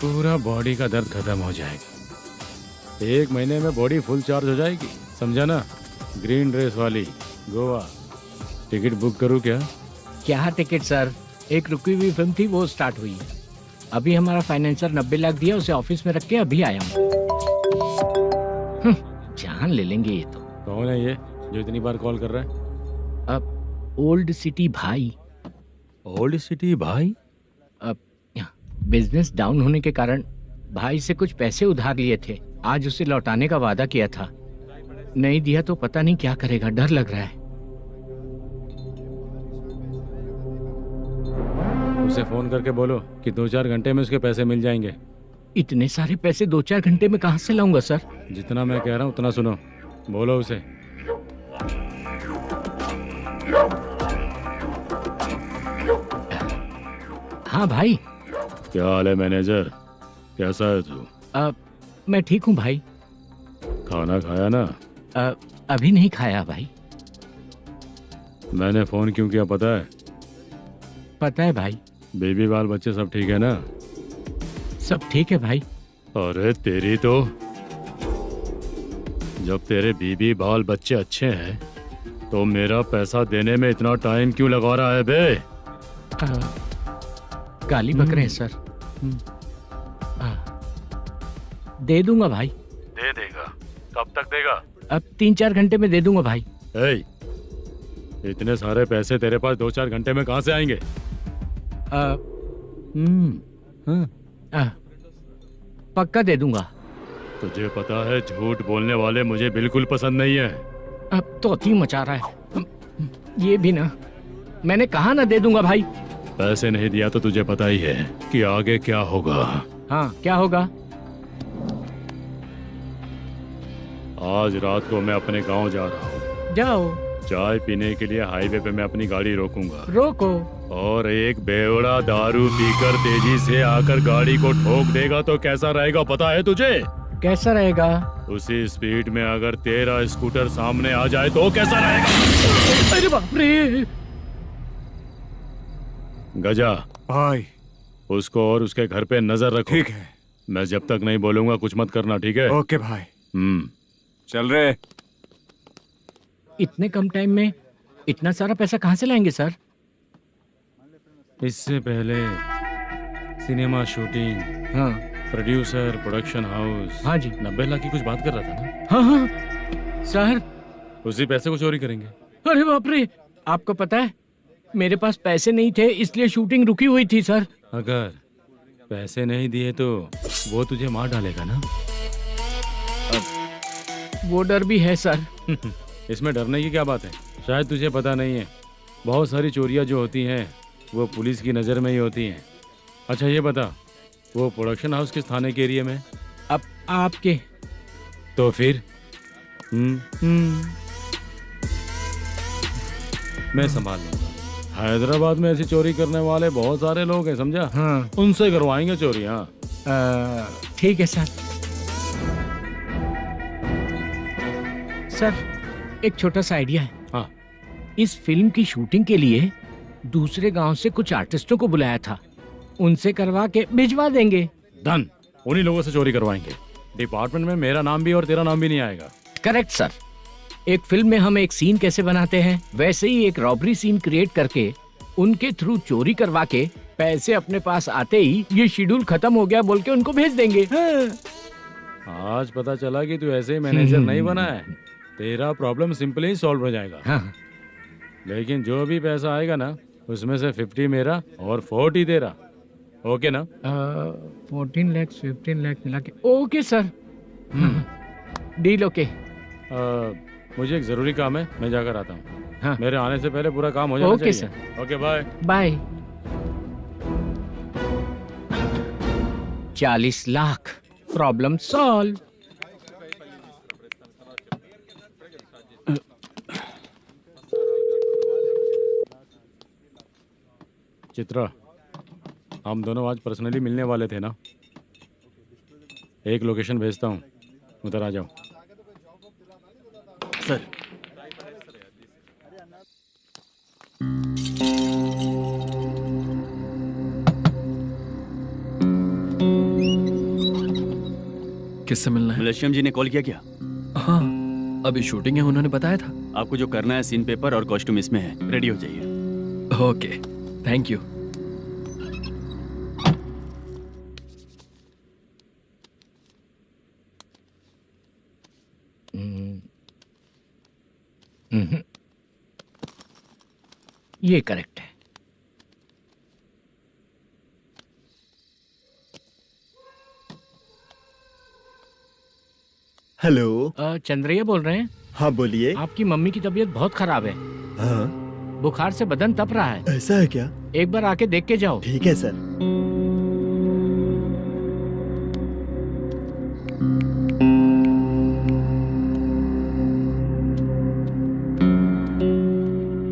पूरा बॉडी का दर्द खत्म हो जाएगा। 1 महीने में बॉडी फुल चार्ज हो जाएगी, समझा ना? ग्रीन ड्रेस वाली गोवा। टिकट बुक करूँ क्या? क्या टिकट सर, एक रुकी हुई फिल्म थी, वो स्टार्ट हुई है। अभी हमारा फाइनेंसर 90 लाख दिया, उसे ऑफिस में रख के अभी आया हूँ। जान ले लेंगे ये तो। कौन है ये जो इतनी बार कॉल कर रहा है? अब ओल्ड सिटी भाई। ओल्ड सिटी भाई? अब बिजनेस डाउन होने के कारण भाई से कुछ पैसे उधार लिए थे, आज उसे लौटाने का वादा किया था। नहीं दिया तो पता नहीं क्या करेगा, डर लग रहा है। उसे फोन करके बोलो कि 2-4 घंटे में उसके पैसे मिल जाएंगे। इतने सारे पैसे 2-4 घंटे में कहाँ से लाऊंगा सर? जितना मैं कह रहा हूँ उतना सुनो, बोलो उसे। हाँ भाई। क्या हाल है मैनेजर, कैसा है तू? मैं ठीक हूँ भाई। खाना खाया ना? अभी नहीं खाया भाई। मैंने फोन क्यों किया पता है? पता है भाई। बेबी बाल बच्चे सब ठीक है ना? सब ठीक है भाई। अरे तेरी तो, जब तेरे बीबी बाल बच्चे अच्छे हैं तो मेरा पैसा देने में इतना टाइम क्यों लगा रहा है बे? गाली बक रहे हैं सर। दे दूंगा भाई। दे देगा? कब तक देगा? अब 3-4 घंटे में दे दूंगा भाई। इतने सारे पैसे तेरे पास 2-4 घंटे में कहाँ से आएंगे? पक्का दे दूंगा। तुझे पता है झूठ बोलने वाले मुझे बिल्कुल पसंद नहीं है। अब तोती मचा रहा है ये भी ना। मैंने कहा ना दे दूंगा भाई। पैसे नहीं दिया तो तुझे पता ही है कि आगे क्या होगा। हाँ क्या होगा? आज रात को मैं अपने गांव जा रहा हूँ। जाओ। चाय पीने के लिए हाईवे पे मैं अपनी गाड़ी रोकूंगा। रोको। और एक बेवड़ा दारू पीकर तेजी से आकर गाड़ी को ठोक देगा तो कैसा रहेगा पता है तुझे? कैसा रहेगा? उसी स्पीड में अगर तेरा स्कूटर सामने आ जाए तो कैसा रहेगा? अरे बाप रे। गजा भाई, उसको और उसके घर पे नजर रखो। ठीक है। मैं जब तक नहीं बोलूंगा कुछ मत करना, ठीक है? ओके भाई। चल रहे। इतने कम टाइम में इतना सारा पैसा कहाँ से लाएंगे सर? इससे पहले सिनेमा शूटिंग, हाँ, प्रोड्यूसर, प्रोडक्शन हाउस, हाँ जी, 90 लाख की कुछ बात कर रहा था ना? हाँ हाँ सर। उसी पैसे को चोरी करेंगे। अरे बाप रे, आपको पता है मेरे पास पैसे नहीं थे इसलिए शूटिंग रुकी हुई थी सर। अगर पैसे नहीं दिए तो वो तुझे मार डालेगा ना? वो डर भी है सर। इसमें डरने की क्या बात है? शायद तुझे पता नहीं है, बहुत सारी चोरियां जो होती हैं वो पुलिस की नज़र में ही होती हैं। अच्छा ये बता, वो प्रोडक्शन हाउस किस थाने के एरिया में? अब आपके। तो फिर मैं संभाल लूंगा। हैदराबाद में ऐसी चोरी करने वाले बहुत सारे लोग हैं, समझा? हाँ। उनसे करवाएंगे चोरी। हाँ ठीक है सर। सर एक छोटा सा आइडिया है। हाँ। इस फिल्म की शूटिंग के लिए दूसरे गांव से कुछ आर्टिस्टों को बुलाया था, उनसे करवा के भिजवा देंगे। डन, उन्हीं लोगों से चोरी करवाएंगे। डिपार्टमेंट में मेरा नाम भी और तेरा नाम भी नहीं आएगा। Correct sir. एक फिल्म में हम एक सीन कैसे बनाते हैं वैसे ही एक रॉबरी सीन क्रिएट करके उनके थ्रू चोरी करवा के पैसे अपने पास आते ही ये शेड्यूल खत्म हो गया बोल के उनको भेज देंगे। आज पता चला कि तू ऐसे ही मैनेजर नहीं बना है। तेरा प्रॉब्लम सिंपली ही सॉल्व हो जाएगा। हाँ। लेकिन जो भी पैसा आएगा ना उसमें से 50 मेरा और 40 तेरा। ओके ना? 14 लाख 15 लाख मिला के। Okay sir. Deal okay. मुझे एक जरूरी काम है, मैं जाकर आता हूँ। हाँ। मेरे आने से पहले पूरा काम हो जाना ओके चाहिए। Sir. Okay bye. Bye. 40 lakh, problem solve. Chitra, हम दोनों आज पर्सनली मिलने वाले थे ना? एक लोकेशन भेजता हूँ, उधर आ जाओ। सर किससे मिलना है? मलेशियम जी ने कॉल किया क्या? हाँ, अभी शूटिंग है, उन्होंने बताया था। आपको जो करना है सीन पेपर और कॉस्ट्यूम इसमें है, रेडी हो जाइए। Okay, thank you. ये करेक्ट है। हेलो। चंद्रैया बोल रहे हैं? हाँ बोलिए। आपकी मम्मी की तबीयत बहुत खराब है। हाँ। बुखार से बदन तप रहा है। ऐसा है क्या? एक बार आके देख के जाओ। ठीक है सर।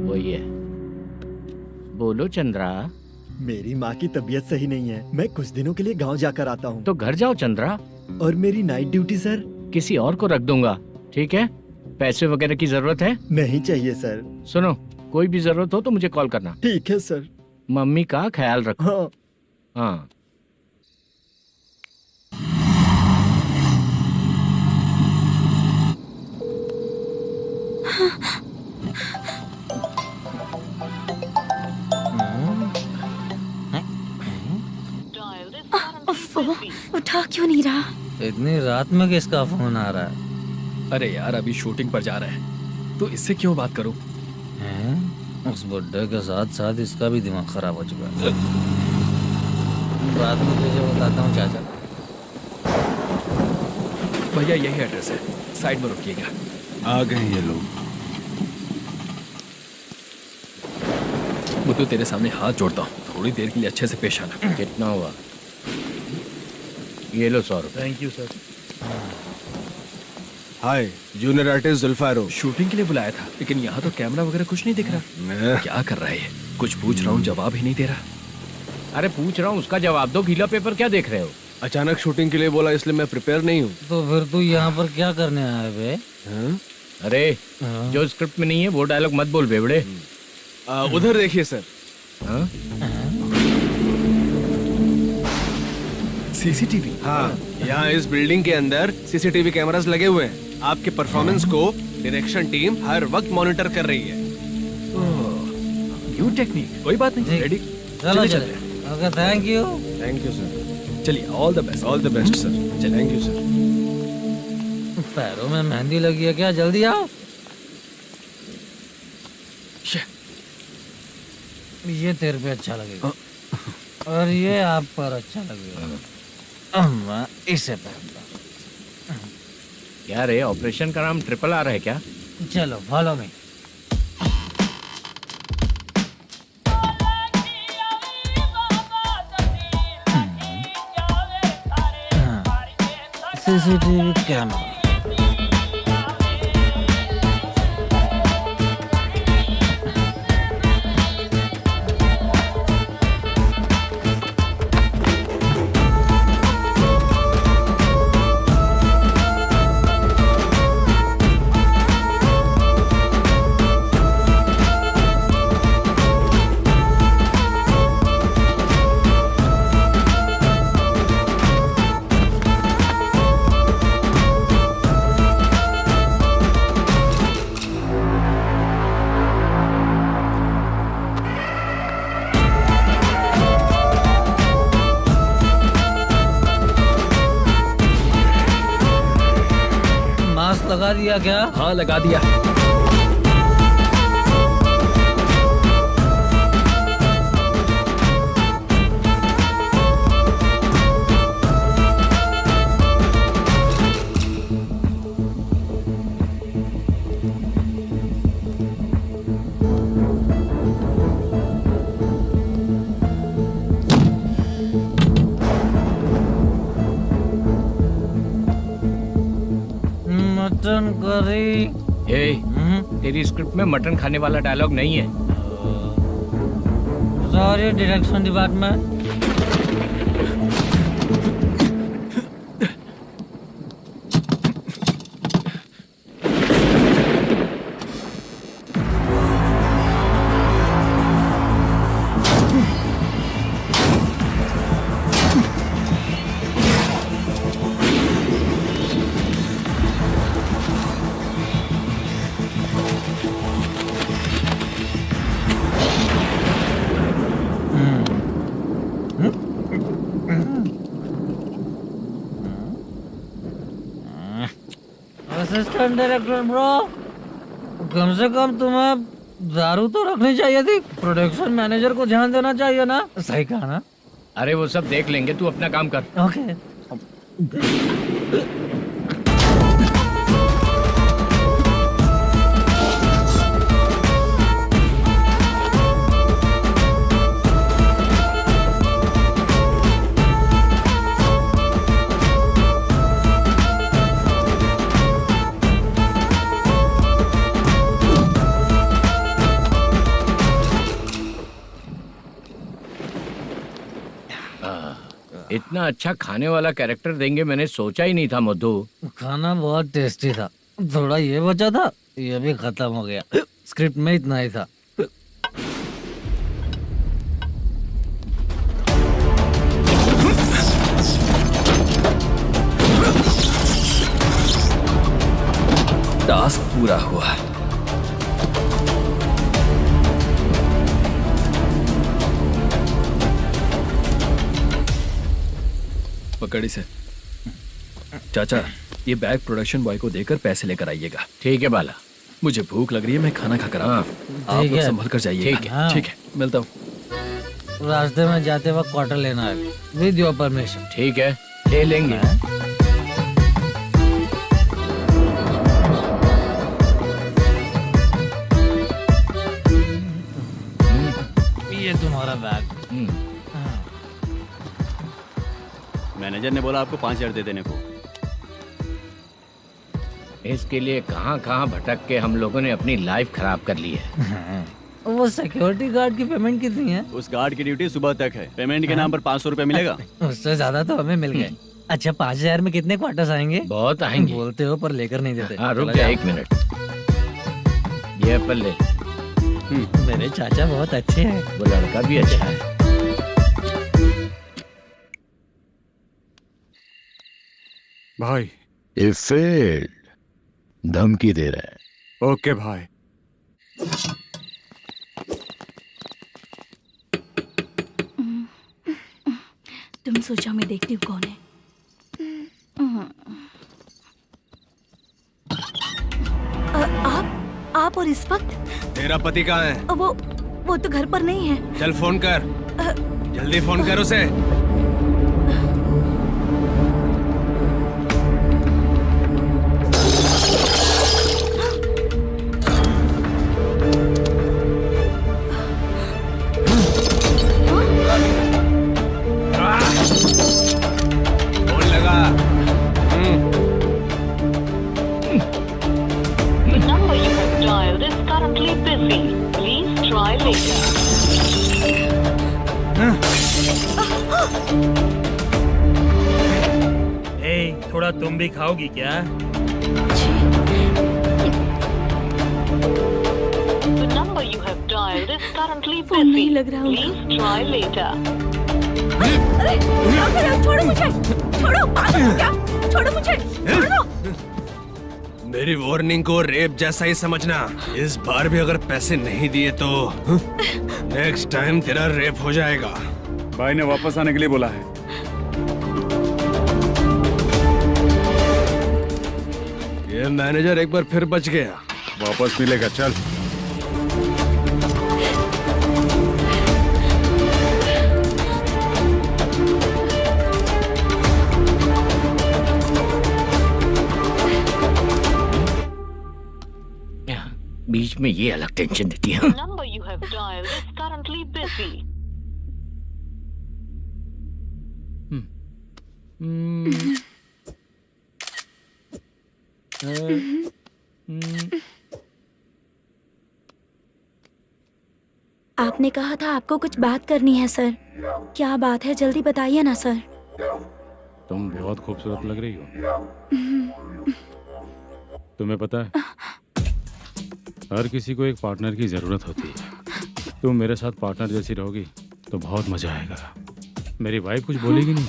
वही है। बोलो चंद्रा। मेरी माँ की तबीयत सही नहीं है, मैं कुछ दिनों के लिए गांव जाकर आता हूँ। तो घर जाओ चंद्रा। और मेरी नाइट ड्यूटी सर? किसी और को रख दूंगा, ठीक है? पैसे वगैरह की जरूरत है? नहीं चाहिए सर। सुनो, कोई भी जरूरत हो तो मुझे कॉल करना। ठीक है सर। मम्मी का ख्याल रखो। हाँ। हाँ। उठा क्यों नहीं रहा? इतनी रात में किसका फोन आ रहा है? अरे यार, अभी शूटिंग पर जा रहे हैं तो इससे क्यों बात करूं? उस बुड्ढे के साथ साथ इसका भी दिमाग खराब हो चुका है। रात में तुझे बताता हूँ चाचा। भैया यही एड्रेस है, साइड में रुकिएगा। आ गए ये लोग। बुद्धू, तेरे सामने हाथ जोड़ता हूँ, थोड़ी देर के लिए अच्छे से पेश आना। कितना हुआ? ये लो 100 रुपए। Thank you sir. Hi, junior artist Zulfar हो। शूटिंग के लिए बुलाया था, लेकिन यहाँ तो कैमरा वगैरह कुछ नहीं दिख रहा। क्या कर रहा है ये? कुछ पूछ रहा हूँ, जवाब ही नहीं दे रहा। अरे पूछ रहा हूँ, उसका जवाब दो। गीला पेपर क्या देख रहे हो? अचानक शूटिंग के लिए बोला, इसलिए मैं प्रिपेयर नहीं हूँ। तो फिर तू यहाँ पर क्या करने आया बे? अरे जो स्क्रिप्ट में नहीं है वो डायलॉग मत बोल बेवड़े। उधर देखिए सर। सीसीटीवी? हाँ, यहाँ इस बिल्डिंग के अंदर सीसीटीवी कैमरास लगे हुए हैं। आपके परफॉर्मेंस को डायरेक्शन टीम हर वक्त मॉनिटर कर रही है। न्यू टेक्निक, कोई बात नहीं। रेडी? चलो चले। Okay, thank you. Thank you sir. चलिए, all the best. All the best sir. Thank you sir. पैरों में मेहंदी लगी है क्या? जल्दी आओ। ये तेरे पे अच्छा लगेगा और ये आप पर अच्छा लगेगा। मैं इसे पहनता। क्या रे, ऑपरेशन का नाम ट्रिपल आर है क्या? चलो फॉलो मी। CCTV camera. लगा दिया क्या? हाँ, लगा दिया। Mutton curry. तेरी स्क्रिप्ट में मटन खाने वाला डायलॉग नहीं है। Sorry direction department. Assistant director bro, कम से कम तुम्हें दारू तो रखनी चाहिए थी। प्रोडक्शन मैनेजर को ध्यान देना चाहिए ना। सही कहा ना? अरे वो सब देख लेंगे, तू अपना काम कर। ओके। इतना अच्छा खाने वाला कैरेक्टर देंगे मैंने सोचा ही नहीं था मधु। खाना बहुत टेस्टी था। थोड़ा ये बचा था, ये भी खत्म हो गया। स्क्रिप्ट में इतना ही था। टास्क पूरा हुआ। पकड़ी से। चाचा, ये बैग प्रोडक्शन बॉय को देकर पैसे लेकर आइएगा। ठीक है बाला। मुझे भूख लग रही है, मैं खाना खाकर आता हूँ। आप लोग संभल कर जाइए। ठीक है। ठीक है, मिलता हूँ। रास्ते में जाते वक्त क्वार्टर लेना है, विद योर परमिशन। ठीक है, ले लेंगे। ये तुम्हारा बैग। मैनेजर ने बोला आपको 5,000 दे देने को। इसके लिए कहाँ कहाँ भटक के हम लोगों ने अपनी लाइफ खराब कर ली है। वो सिक्योरिटी गार्ड की पेमेंट कितनी है? उस गार्ड की ड्यूटी सुबह तक है। पेमेंट के नाम पर 500 रुपए मिलेगा। उससे ज्यादा तो हमें मिल गए। अच्छा 5000 में कितने क्वार्टर्स आएंगे? बहुत आएंगे। बोलते हो पर लेकर नहीं देते। हाँ रुक जा 1 मिनट, ये एप्पल ले। मेरे चाचा बहुत अच्छे हैं। वो लड़का भी अच्छा है। भाई ये फेल्ड, धमकी दे रहा है। ओके भाई। तुम सोचो मैं देखती हूँ कौन है। आप और इस वक्त? तेरा पति कहाँ है? वो तो घर पर नहीं है। चल फोन कर, जल्दी फोन कर उसे। फोन लगा। number you have dialed is currently busy. Please try later. थोड़ा तुम भी खाओगी क्या? The number you have dialed is currently busy. Please try later. अरे छोड़ो मुझे, छोड़ो, पागल हो क्या? छोड़ो मुझे, छोड़ो। मेरी वार्निंग को रेप जैसा ही समझना। इस बार भी अगर पैसे नहीं दिए तो नेक्स्ट टाइम तेरा रेप हो जाएगा। भाई ने वापस आने के लिए बोला है। ये मैनेजर एक बार फिर बच गया। वापस मिलेगा, चल। बीच में ये अलग टेंशन देती है। The number you have dialed is currently busy. आपने कहा था आपको कुछ बात करनी है सर। क्या बात है, जल्दी बताइए ना सर। तुम बहुत खूबसूरत लग रही हो। तुम्हें पता है, हर किसी को एक पार्टनर की जरूरत होती है। तुम मेरे साथ पार्टनर जैसी रहोगी तो बहुत मजा आएगा। मेरी वाइफ कुछ बोलेगी नहीं?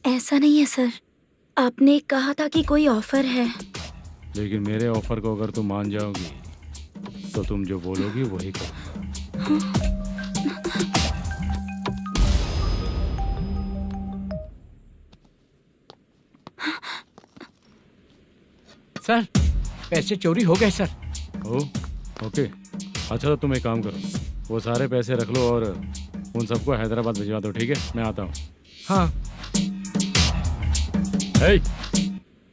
ऐसा नहीं है सर, आपने कहा था कि कोई ऑफर है। लेकिन मेरे ऑफर को अगर तुम मान जाओगी तो तुम जो बोलोगी वही करूँगा। सर पैसे चोरी हो गए सर। ओके, अच्छा तो तुम एक काम करो, वो सारे पैसे रख लो और उन सबको हैदराबाद भिजवा दो, ठीक है? मैं आता हूँ। हाँ।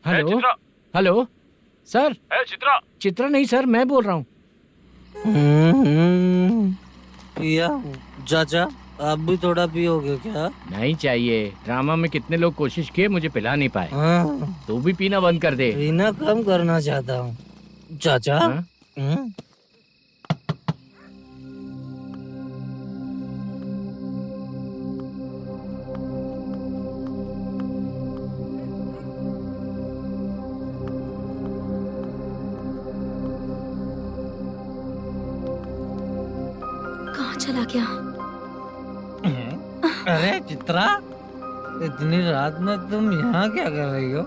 Hello hello sir. Chitra? Chitra नहीं सर, मैं बोल रहा हूँ। या चाचा आप भी थोड़ा पियोगे क्या? नहीं चाहिए। ड्रामा में कितने लोग कोशिश किए, मुझे पिला नहीं पाए। तू भी पीना बंद कर दे। पीना कम करना चाहता हूँ चाचा। कहाँ चला गया? अरे चित्रा, इतनी रात में तुम यहाँ क्या कर रही हो?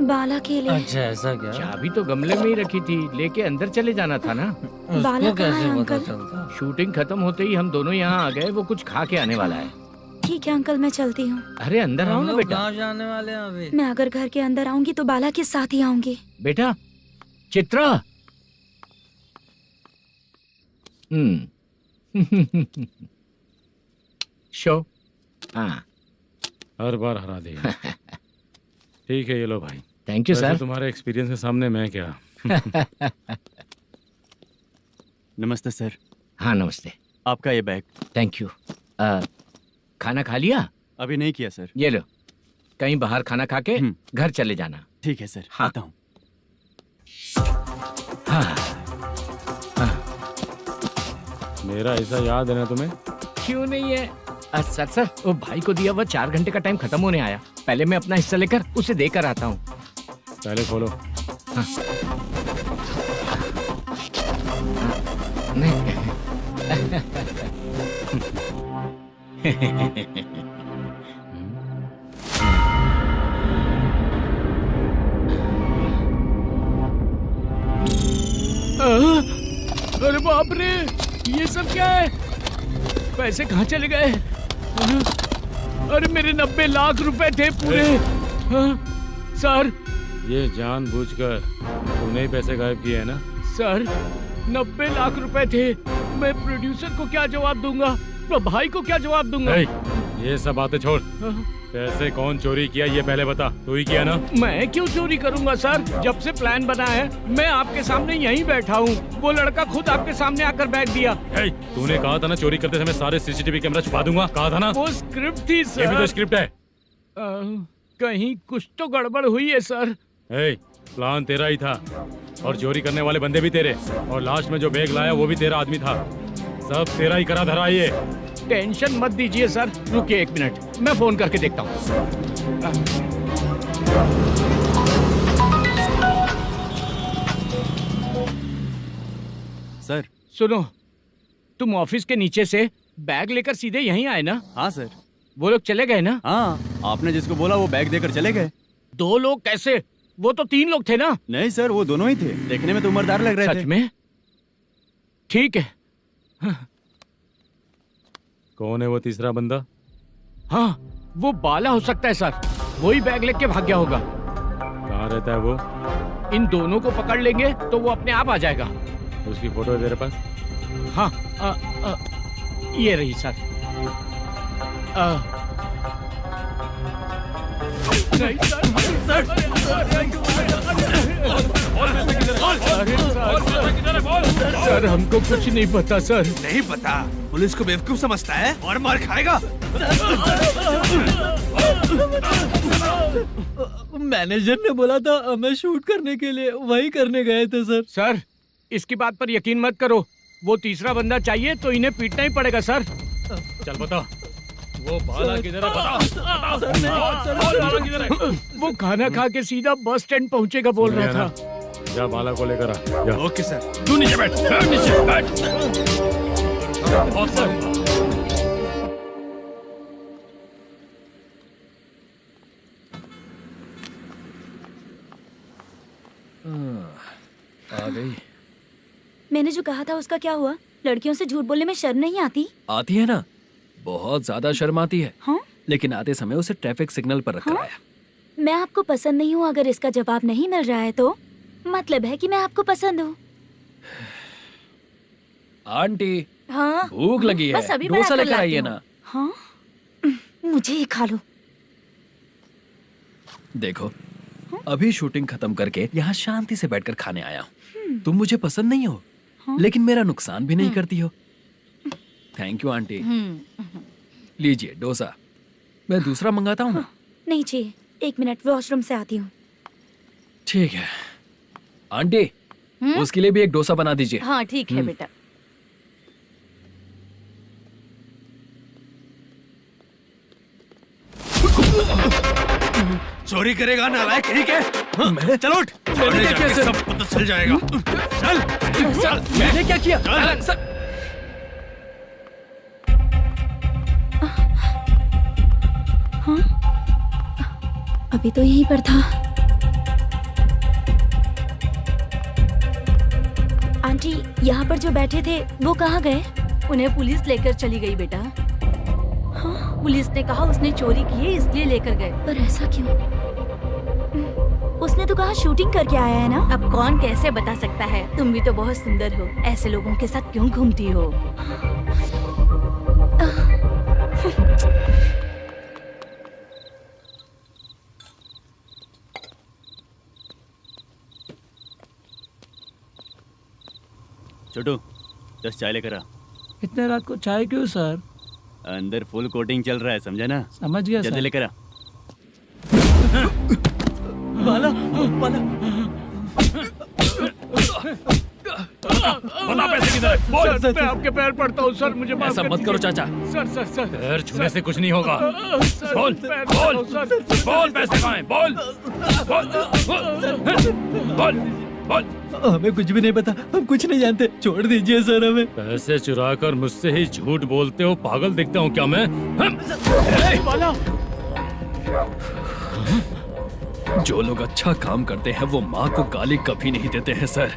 बाला के लिए। अच्छा ऐसा क्या? चाबी तो गमले में ही रखी थी, लेके अंदर चले जाना था ना। बाला कहाँ है पता अंकल? चलता? शूटिंग खत्म होते ही हम दोनों यहाँ आ गए। वो कुछ खा के आने वाला है। ठीक है अंकल, मैं चलती हूँ। अरे अंदर आओ ना बेटा। कहाँ जाने वाले हैं अभी? मैं अगर घर के अंदर आऊंगी तो बाला के साथ ही आऊंगी। बेटा चित्रा। शो। हाँ हर बार हरा दे। ठीक है, ये लो भाई। Thank you sir. तुम्हारे एक्सपीरियंस के सामने मैं क्या। नमस्ते सर। हाँ नमस्ते। आपका ये बैग। Thank you. खाना खा लिया? अभी नहीं किया सर। ये लो, कहीं बाहर खाना खा के घर चले जाना। ठीक है सर। हाँ। आता हूँ। मेरा ऐसा याद है ना तुम्हें? क्यों नहीं है? सर वो भाई को दिया हुआ 4 घंटे का टाइम खत्म होने आया। पहले मैं अपना हिस्सा लेकर उसे देकर आता हूँ। पहले खोलो। अरे बाप रे, ये सब क्या है? पैसे कहाँ चले गए? अरे मेरे 90 लाख रुपए थे पूरे। सर, ये जानबूझकर तूने ही पैसे गायब किए हैं ना? सर 90 लाख रुपए थे। मैं प्रोड्यूसर को क्या जवाब दूंगा? तो भाई को क्या जवाब दूंगा? ये सब बातें छोड़। पैसे कौन चोरी किया ये पहले बता। तू ही किया ना? मैं क्यों चोरी करूंगा सर? जब से प्लान बना है मैं आपके सामने यहीं बैठा हूँ। वो लड़का खुद आपके सामने आकर बैग दिया। तूने कहा था ना चोरी करते समय सारे सीसीटीवी कैमरा छुपा दूंगा। कहा था ना? वो स्क्रिप्ट थी सर। ये भी तो स्क्रिप्ट है। कहीं कुछ तो गड़बड़ हुई है सर। प्लान तेरा ही था और चोरी करने वाले बंदे भी तेरे, और लास्ट में जो बैग लाया वो भी तेरा आदमी था। सब तेरा ही करा धरा। ये टेंशन मत दीजिए सर। रुकिए 1 मिनट, मैं फोन करके देखता हूँ। सर सुनो, तुम ऑफिस के नीचे से बैग लेकर सीधे यहीं आए ना? हाँ सर। वो लोग चले गए ना? हाँ, आपने जिसको बोला वो बैग देकर चले गए। 2 लोग कैसे? वो तो 3 लोग थे ना? नहीं सर, वो दोनों ही थे। देखने में तो उम्रदार लग रहे थे। सच में? ठीक है। कौन है वो तीसरा बंदा? हाँ, वो बाला हो सकता है सर। वही बैग लेके भाग गया होगा। कहाँ रहता है वो? इन दोनों को पकड़ लेंगे तो वो अपने आप आ जाएगा। उसकी फोटो है तेरे पास? हाँ, ये रही सर। नहीं सर, हमको कुछ नहीं पता सर। नहीं पता? पुलिस को बेवकूफ समझता है और मार खाएगा। मैनेजर ने बोला था हमें शूट करने के लिए, वही करने गए थे सर। सर, इसकी बात पर यकीन मत करो। वो तीसरा बंदा चाहिए तो इन्हें पीटना ही पड़ेगा सर। चल बता, वो बाला किधर है? बता। वो खाना खा के सीधा बस स्टैंड पहुंचेगा बोल रहा था। जा बाला को लेकर आ। जा। Okay sir. तू नीचे बैठ। नीचे बैठ। आ गई। मैंने जो कहा था उसका क्या हुआ? लड़कियों से झूठ बोलने में शर्म नहीं आती? आती है ना, बहुत ज्यादा शर्म आती है। हाँ? लेकिन आते समय उसे ट्रैफिक सिग्नल पर रखा है। मैं आपको पसंद नहीं हूँ अगर इसका जवाब नहीं मिल रहा है तो मतलब है कि मैं आपको पसंद हूँ। आंटी, हाँ? भूख लगी है, बस अभी डोसा बनाकर लेकर आइए लाती ना। हूँ। हाँ? मुझे ही खा लो। देखो, अभी शूटिंग खत्म करके यहाँ शांति से बैठकर खाने आया हूँ। तुम मुझे पसंद नहीं हो, लेकिन मेरा नुकसान भी नहीं करती हो। Thank you aunty. लीजिए डोसा। मैं दूसरा मंगाता हूँ ना? नहीं चाहिए, 1 मिनट वॉशरूम से आती हूँ। ठीक है आंटी, उसके लिए भी एक डोसा बना दीजिए। हाँ ठीक है बेटा। चोरी करेगा नालायक, ठीक है? चलो उठ। मैंने क्या किया सर? सब पता चल जाएगा। चल। सर, मैंने क्या किया? सर, हाँ? अभी तो यहीं पर था। आंटी, यहाँ पर जो बैठे थे वो कहाँ गए? उन्हें पुलिस लेकर चली गई बेटा। हाँ? पुलिस ने कहा उसने चोरी की है इसलिए लेकर गए। पर ऐसा क्यों? उसने तो कहा शूटिंग करके आया है ना। अब कौन कैसे बता सकता है? तुम भी तो बहुत सुंदर हो, ऐसे लोगों के साथ क्यों घूमती हो? छोटू 10 चाय लेकर आ। इतने रात को चाय क्यों सर? अंदर फुल कोटिंग चल रहा है, समझा ना? समझ गया जल्दी सर। लेकर आ। बाला, बाला। बता पैसे किधर है? बोल। सर, मैं आपके पैर पड़ता हूँ सर, मुझे माफ ऐसा कर मत करो दीजिए। चाचा। सर पैर छूने से कुछ नहीं होगा। सर, बोल पैर बोल पड़ता हूँ, सर। बोल, पैसे कहाँ हैं? बोल बोल बोल बोल। हमें कुछ भी नहीं पता, हम कुछ नहीं जानते, छोड़ दीजिए सर हमें। पैसे चुरा कर मुझसे ही झूठ बोलते हो, पागल दिखता हूँ क्या मैं? जो लोग अच्छा काम करते हैं वो माँ को गाली कभी नहीं देते हैं सर।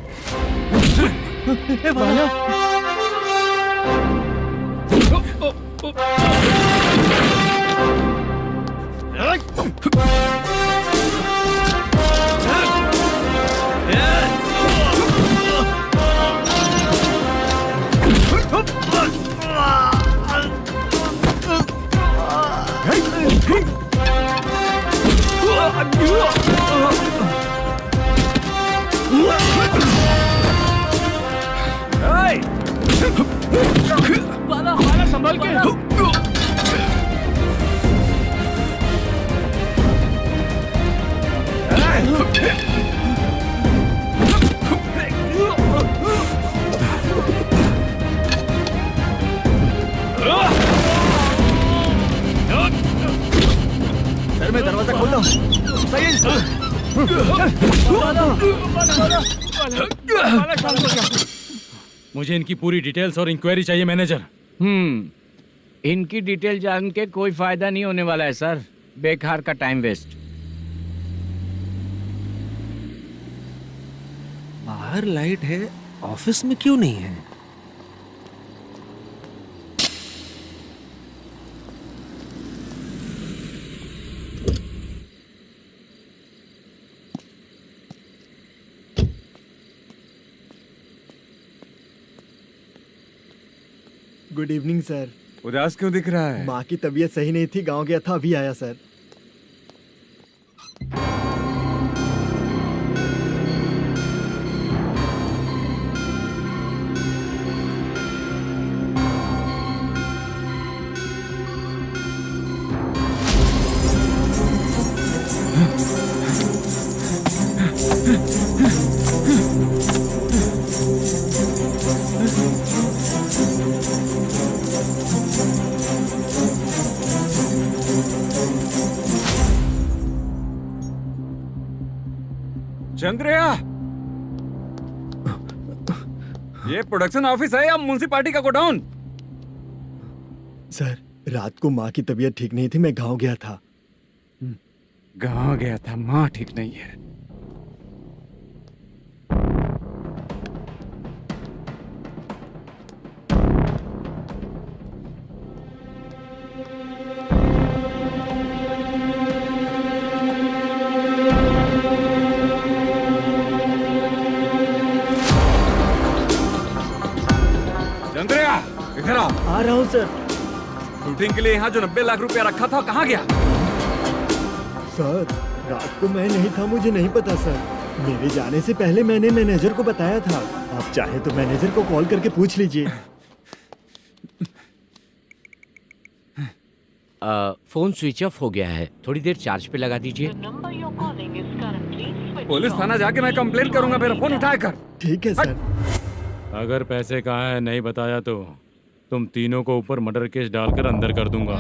बाला संभाल के। सर मैं दरवाजा खोलता हूँ। सही है सर। मुझे इनकी पूरी डिटेल्स और इंक्वायरी चाहिए मैनेजर। इनकी डिटेल जान के कोई फायदा नहीं होने वाला है सर, बेकार का टाइम वेस्ट। बाहर लाइट है, ऑफिस में क्यों नहीं है? Good evening sir. उदास क्यों दिख रहा है? माँ की तबीयत सही नहीं थी, गांव गया था, अभी आया सर। चंद्रया, ये प्रोडक्शन ऑफिस है या म्युनिसिपालिटी का गोडाउन? सर रात को माँ की तबीयत ठीक नहीं थी, मैं गांव गया था। गांव गया था, माँ ठीक नहीं है। चंद्रया, इधर आओ। आ रहा हूँ सर। शूटिंग के लिए यहाँ जो 90 लाख रुपया रखा था कहाँ गया? सर रात को मैं नहीं था, मुझे नहीं पता सर। मेरे जाने से पहले मैंने मैनेजर को बताया था। आप चाहे तो मैनेजर को कॉल करके पूछ लीजिए। फोन स्विच ऑफ हो गया है, थोड़ी देर चार्ज पे लगा दीजिए। पुलिस थाना जाके मैं कंप्लेंट करूंगा, मेरा फोन उठाया कर। ठीक है सर। अगर पैसे कहाँ है नहीं बताया तो तुम तीनों को ऊपर मर्डर केस डालकर अंदर कर दूंगा।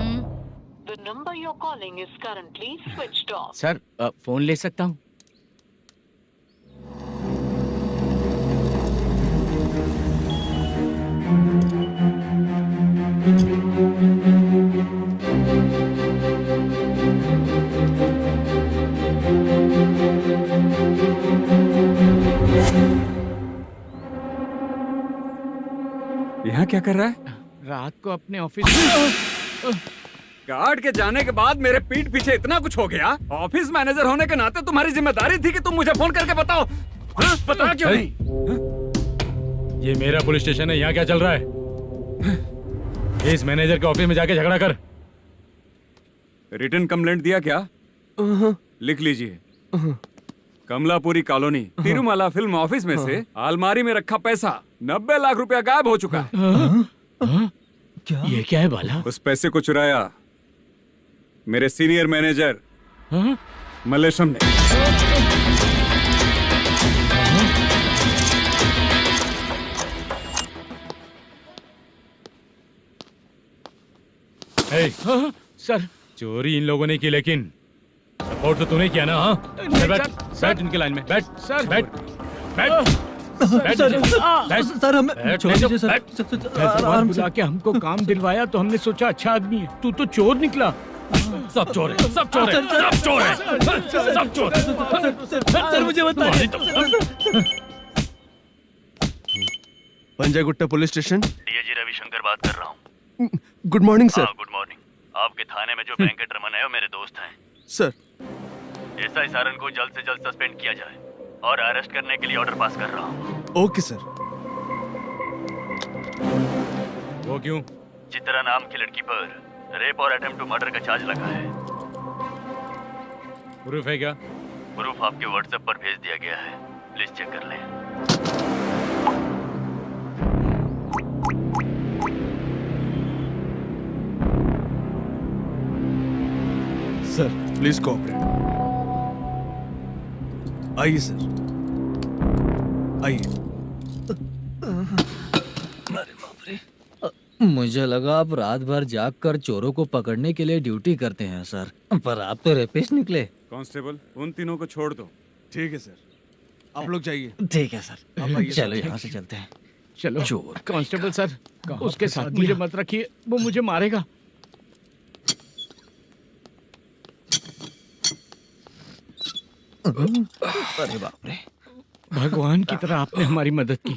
The number you're calling is currently switched off. Sir phone ले सकता हूँ? यहाँ क्या कर रहा है? रात को अपने ऑफिस गार्ड के जाने के बाद मेरे पीठ पीछे इतना कुछ हो गया। ऑफिस मैनेजर होने के नाते तुम्हारी जिम्मेदारी थी कि तुम मुझे फोन करके बताओ। हाँ? बता क्यों नहीं? ये मेरा पुलिस स्टेशन है, यहाँ क्या चल रहा है? इस मैनेजर के ऑफिस में जाके झगड़ा कर। रिटन कंप्लेंट दिया क्या? लिख लीजिए। Kamalapuri colony, Tirumala film office में से अलमारी में रखा पैसा 90 लाख रुपया गायब हो चुका है। ये क्या है बाला? उस पैसे को चुराया मेरे सीनियर मैनेजर मल्लेशम ने। हे, सर चोरी इन लोगों ने की, लेकिन सपोर्ट तो तूने किया ना? हाँ, चल बैठ, बैठ इनके लाइन में, बैठ, सर, बैठ, बैठ, बैठ, सर हमें बैठ, छोड़ दीजिए सर। बैठ। आराम बुला के हमको काम दिलवाया तो हमने सोचा अच्छा आदमी है, तू तो चोर निकला। सब चोर है, सब चोर है, सब चोर है, सब चोर है। सर मुझे बताइए। Punjagutta police station. DIG Ravishankar बात कर रहा हूँ। Good morning sir. Good morning. आपके थाने में जो वेंकट रमन है वो मेरे दोस्त हैं। सर एसआई सारन को जल्द से जल्द सस्पेंड किया जाए और अरेस्ट करने के लिए ऑर्डर पास कर रहा हूँ। Okay sir. वो क्यों? चित्रा नाम की लड़की पर रेप और अटेम्प्ट टू मर्डर का चार्ज लगा है। प्रूफ है क्या? प्रूफ आपके व्हाट्सएप पर भेज दिया गया है, प्लीज चेक कर लें। Sir please cooperate. आइए सर, आइए। मुझे लगा आप रात भर जाग कर चोरों को पकड़ने के लिए ड्यूटी करते हैं सर, पर आप तो रेपिस्ट निकले। कांस्टेबल, उन तीनों को छोड़ दो। ठीक है सर, आप लोग जाइए। ठीक है सर, आप आइए। चलो यहाँ से चलते हैं। चलो चोर कांस्टेबल सर, उसके साथ मुझे मत रखिए, वो मुझे मारेगा। अरे बाप रे, भगवान की तरह आपने हमारी मदद की।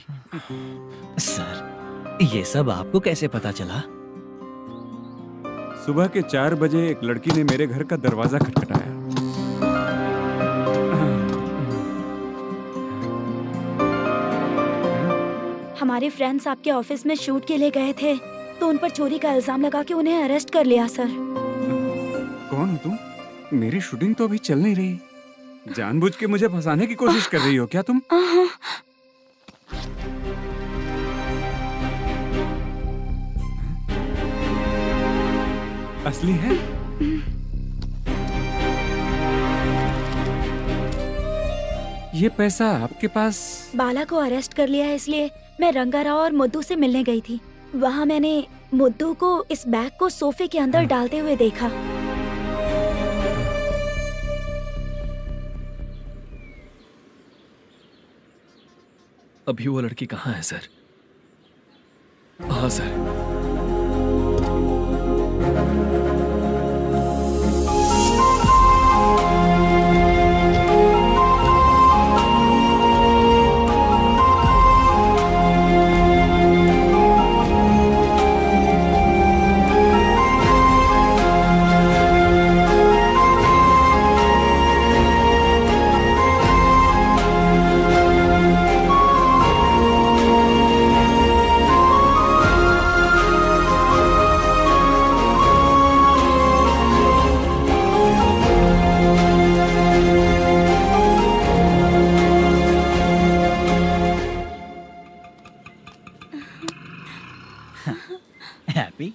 सर ये सब आपको कैसे पता चला? सुबह के 4 बजे एक लड़की ने मेरे घर का दरवाजा खटखटाया। हमारे फ्रेंड्स आपके ऑफिस में शूट के लिए गए थे तो उन पर चोरी का इल्जाम लगा के उन्हें अरेस्ट कर लिया सर। कौन हो तुम? मेरी शूटिंग तो अभी चल नहीं रही। जानबूझ के मुझे फंसाने की कोशिश कर रही हो क्या तुम? असली है? ये पैसा आपके पास? बाला को अरेस्ट कर लिया है इसलिए मैं रंगाराव और मुद्दू से मिलने गई थी। वहाँ मैंने मुद्दू को इस बैग को सोफे के अंदर डालते हुए देखा। अभी वो लड़की कहाँ है सर? हाँ सर। हैप्पी?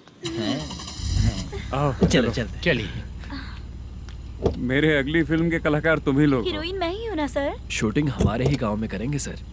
चलो चलते। चलिए। मेरे अगली फिल्म के कलाकार तुम ही लोग हो। हीरोइन मैं ही हूँ ना सर? शूटिंग हमारे ही गांव में करेंगे सर।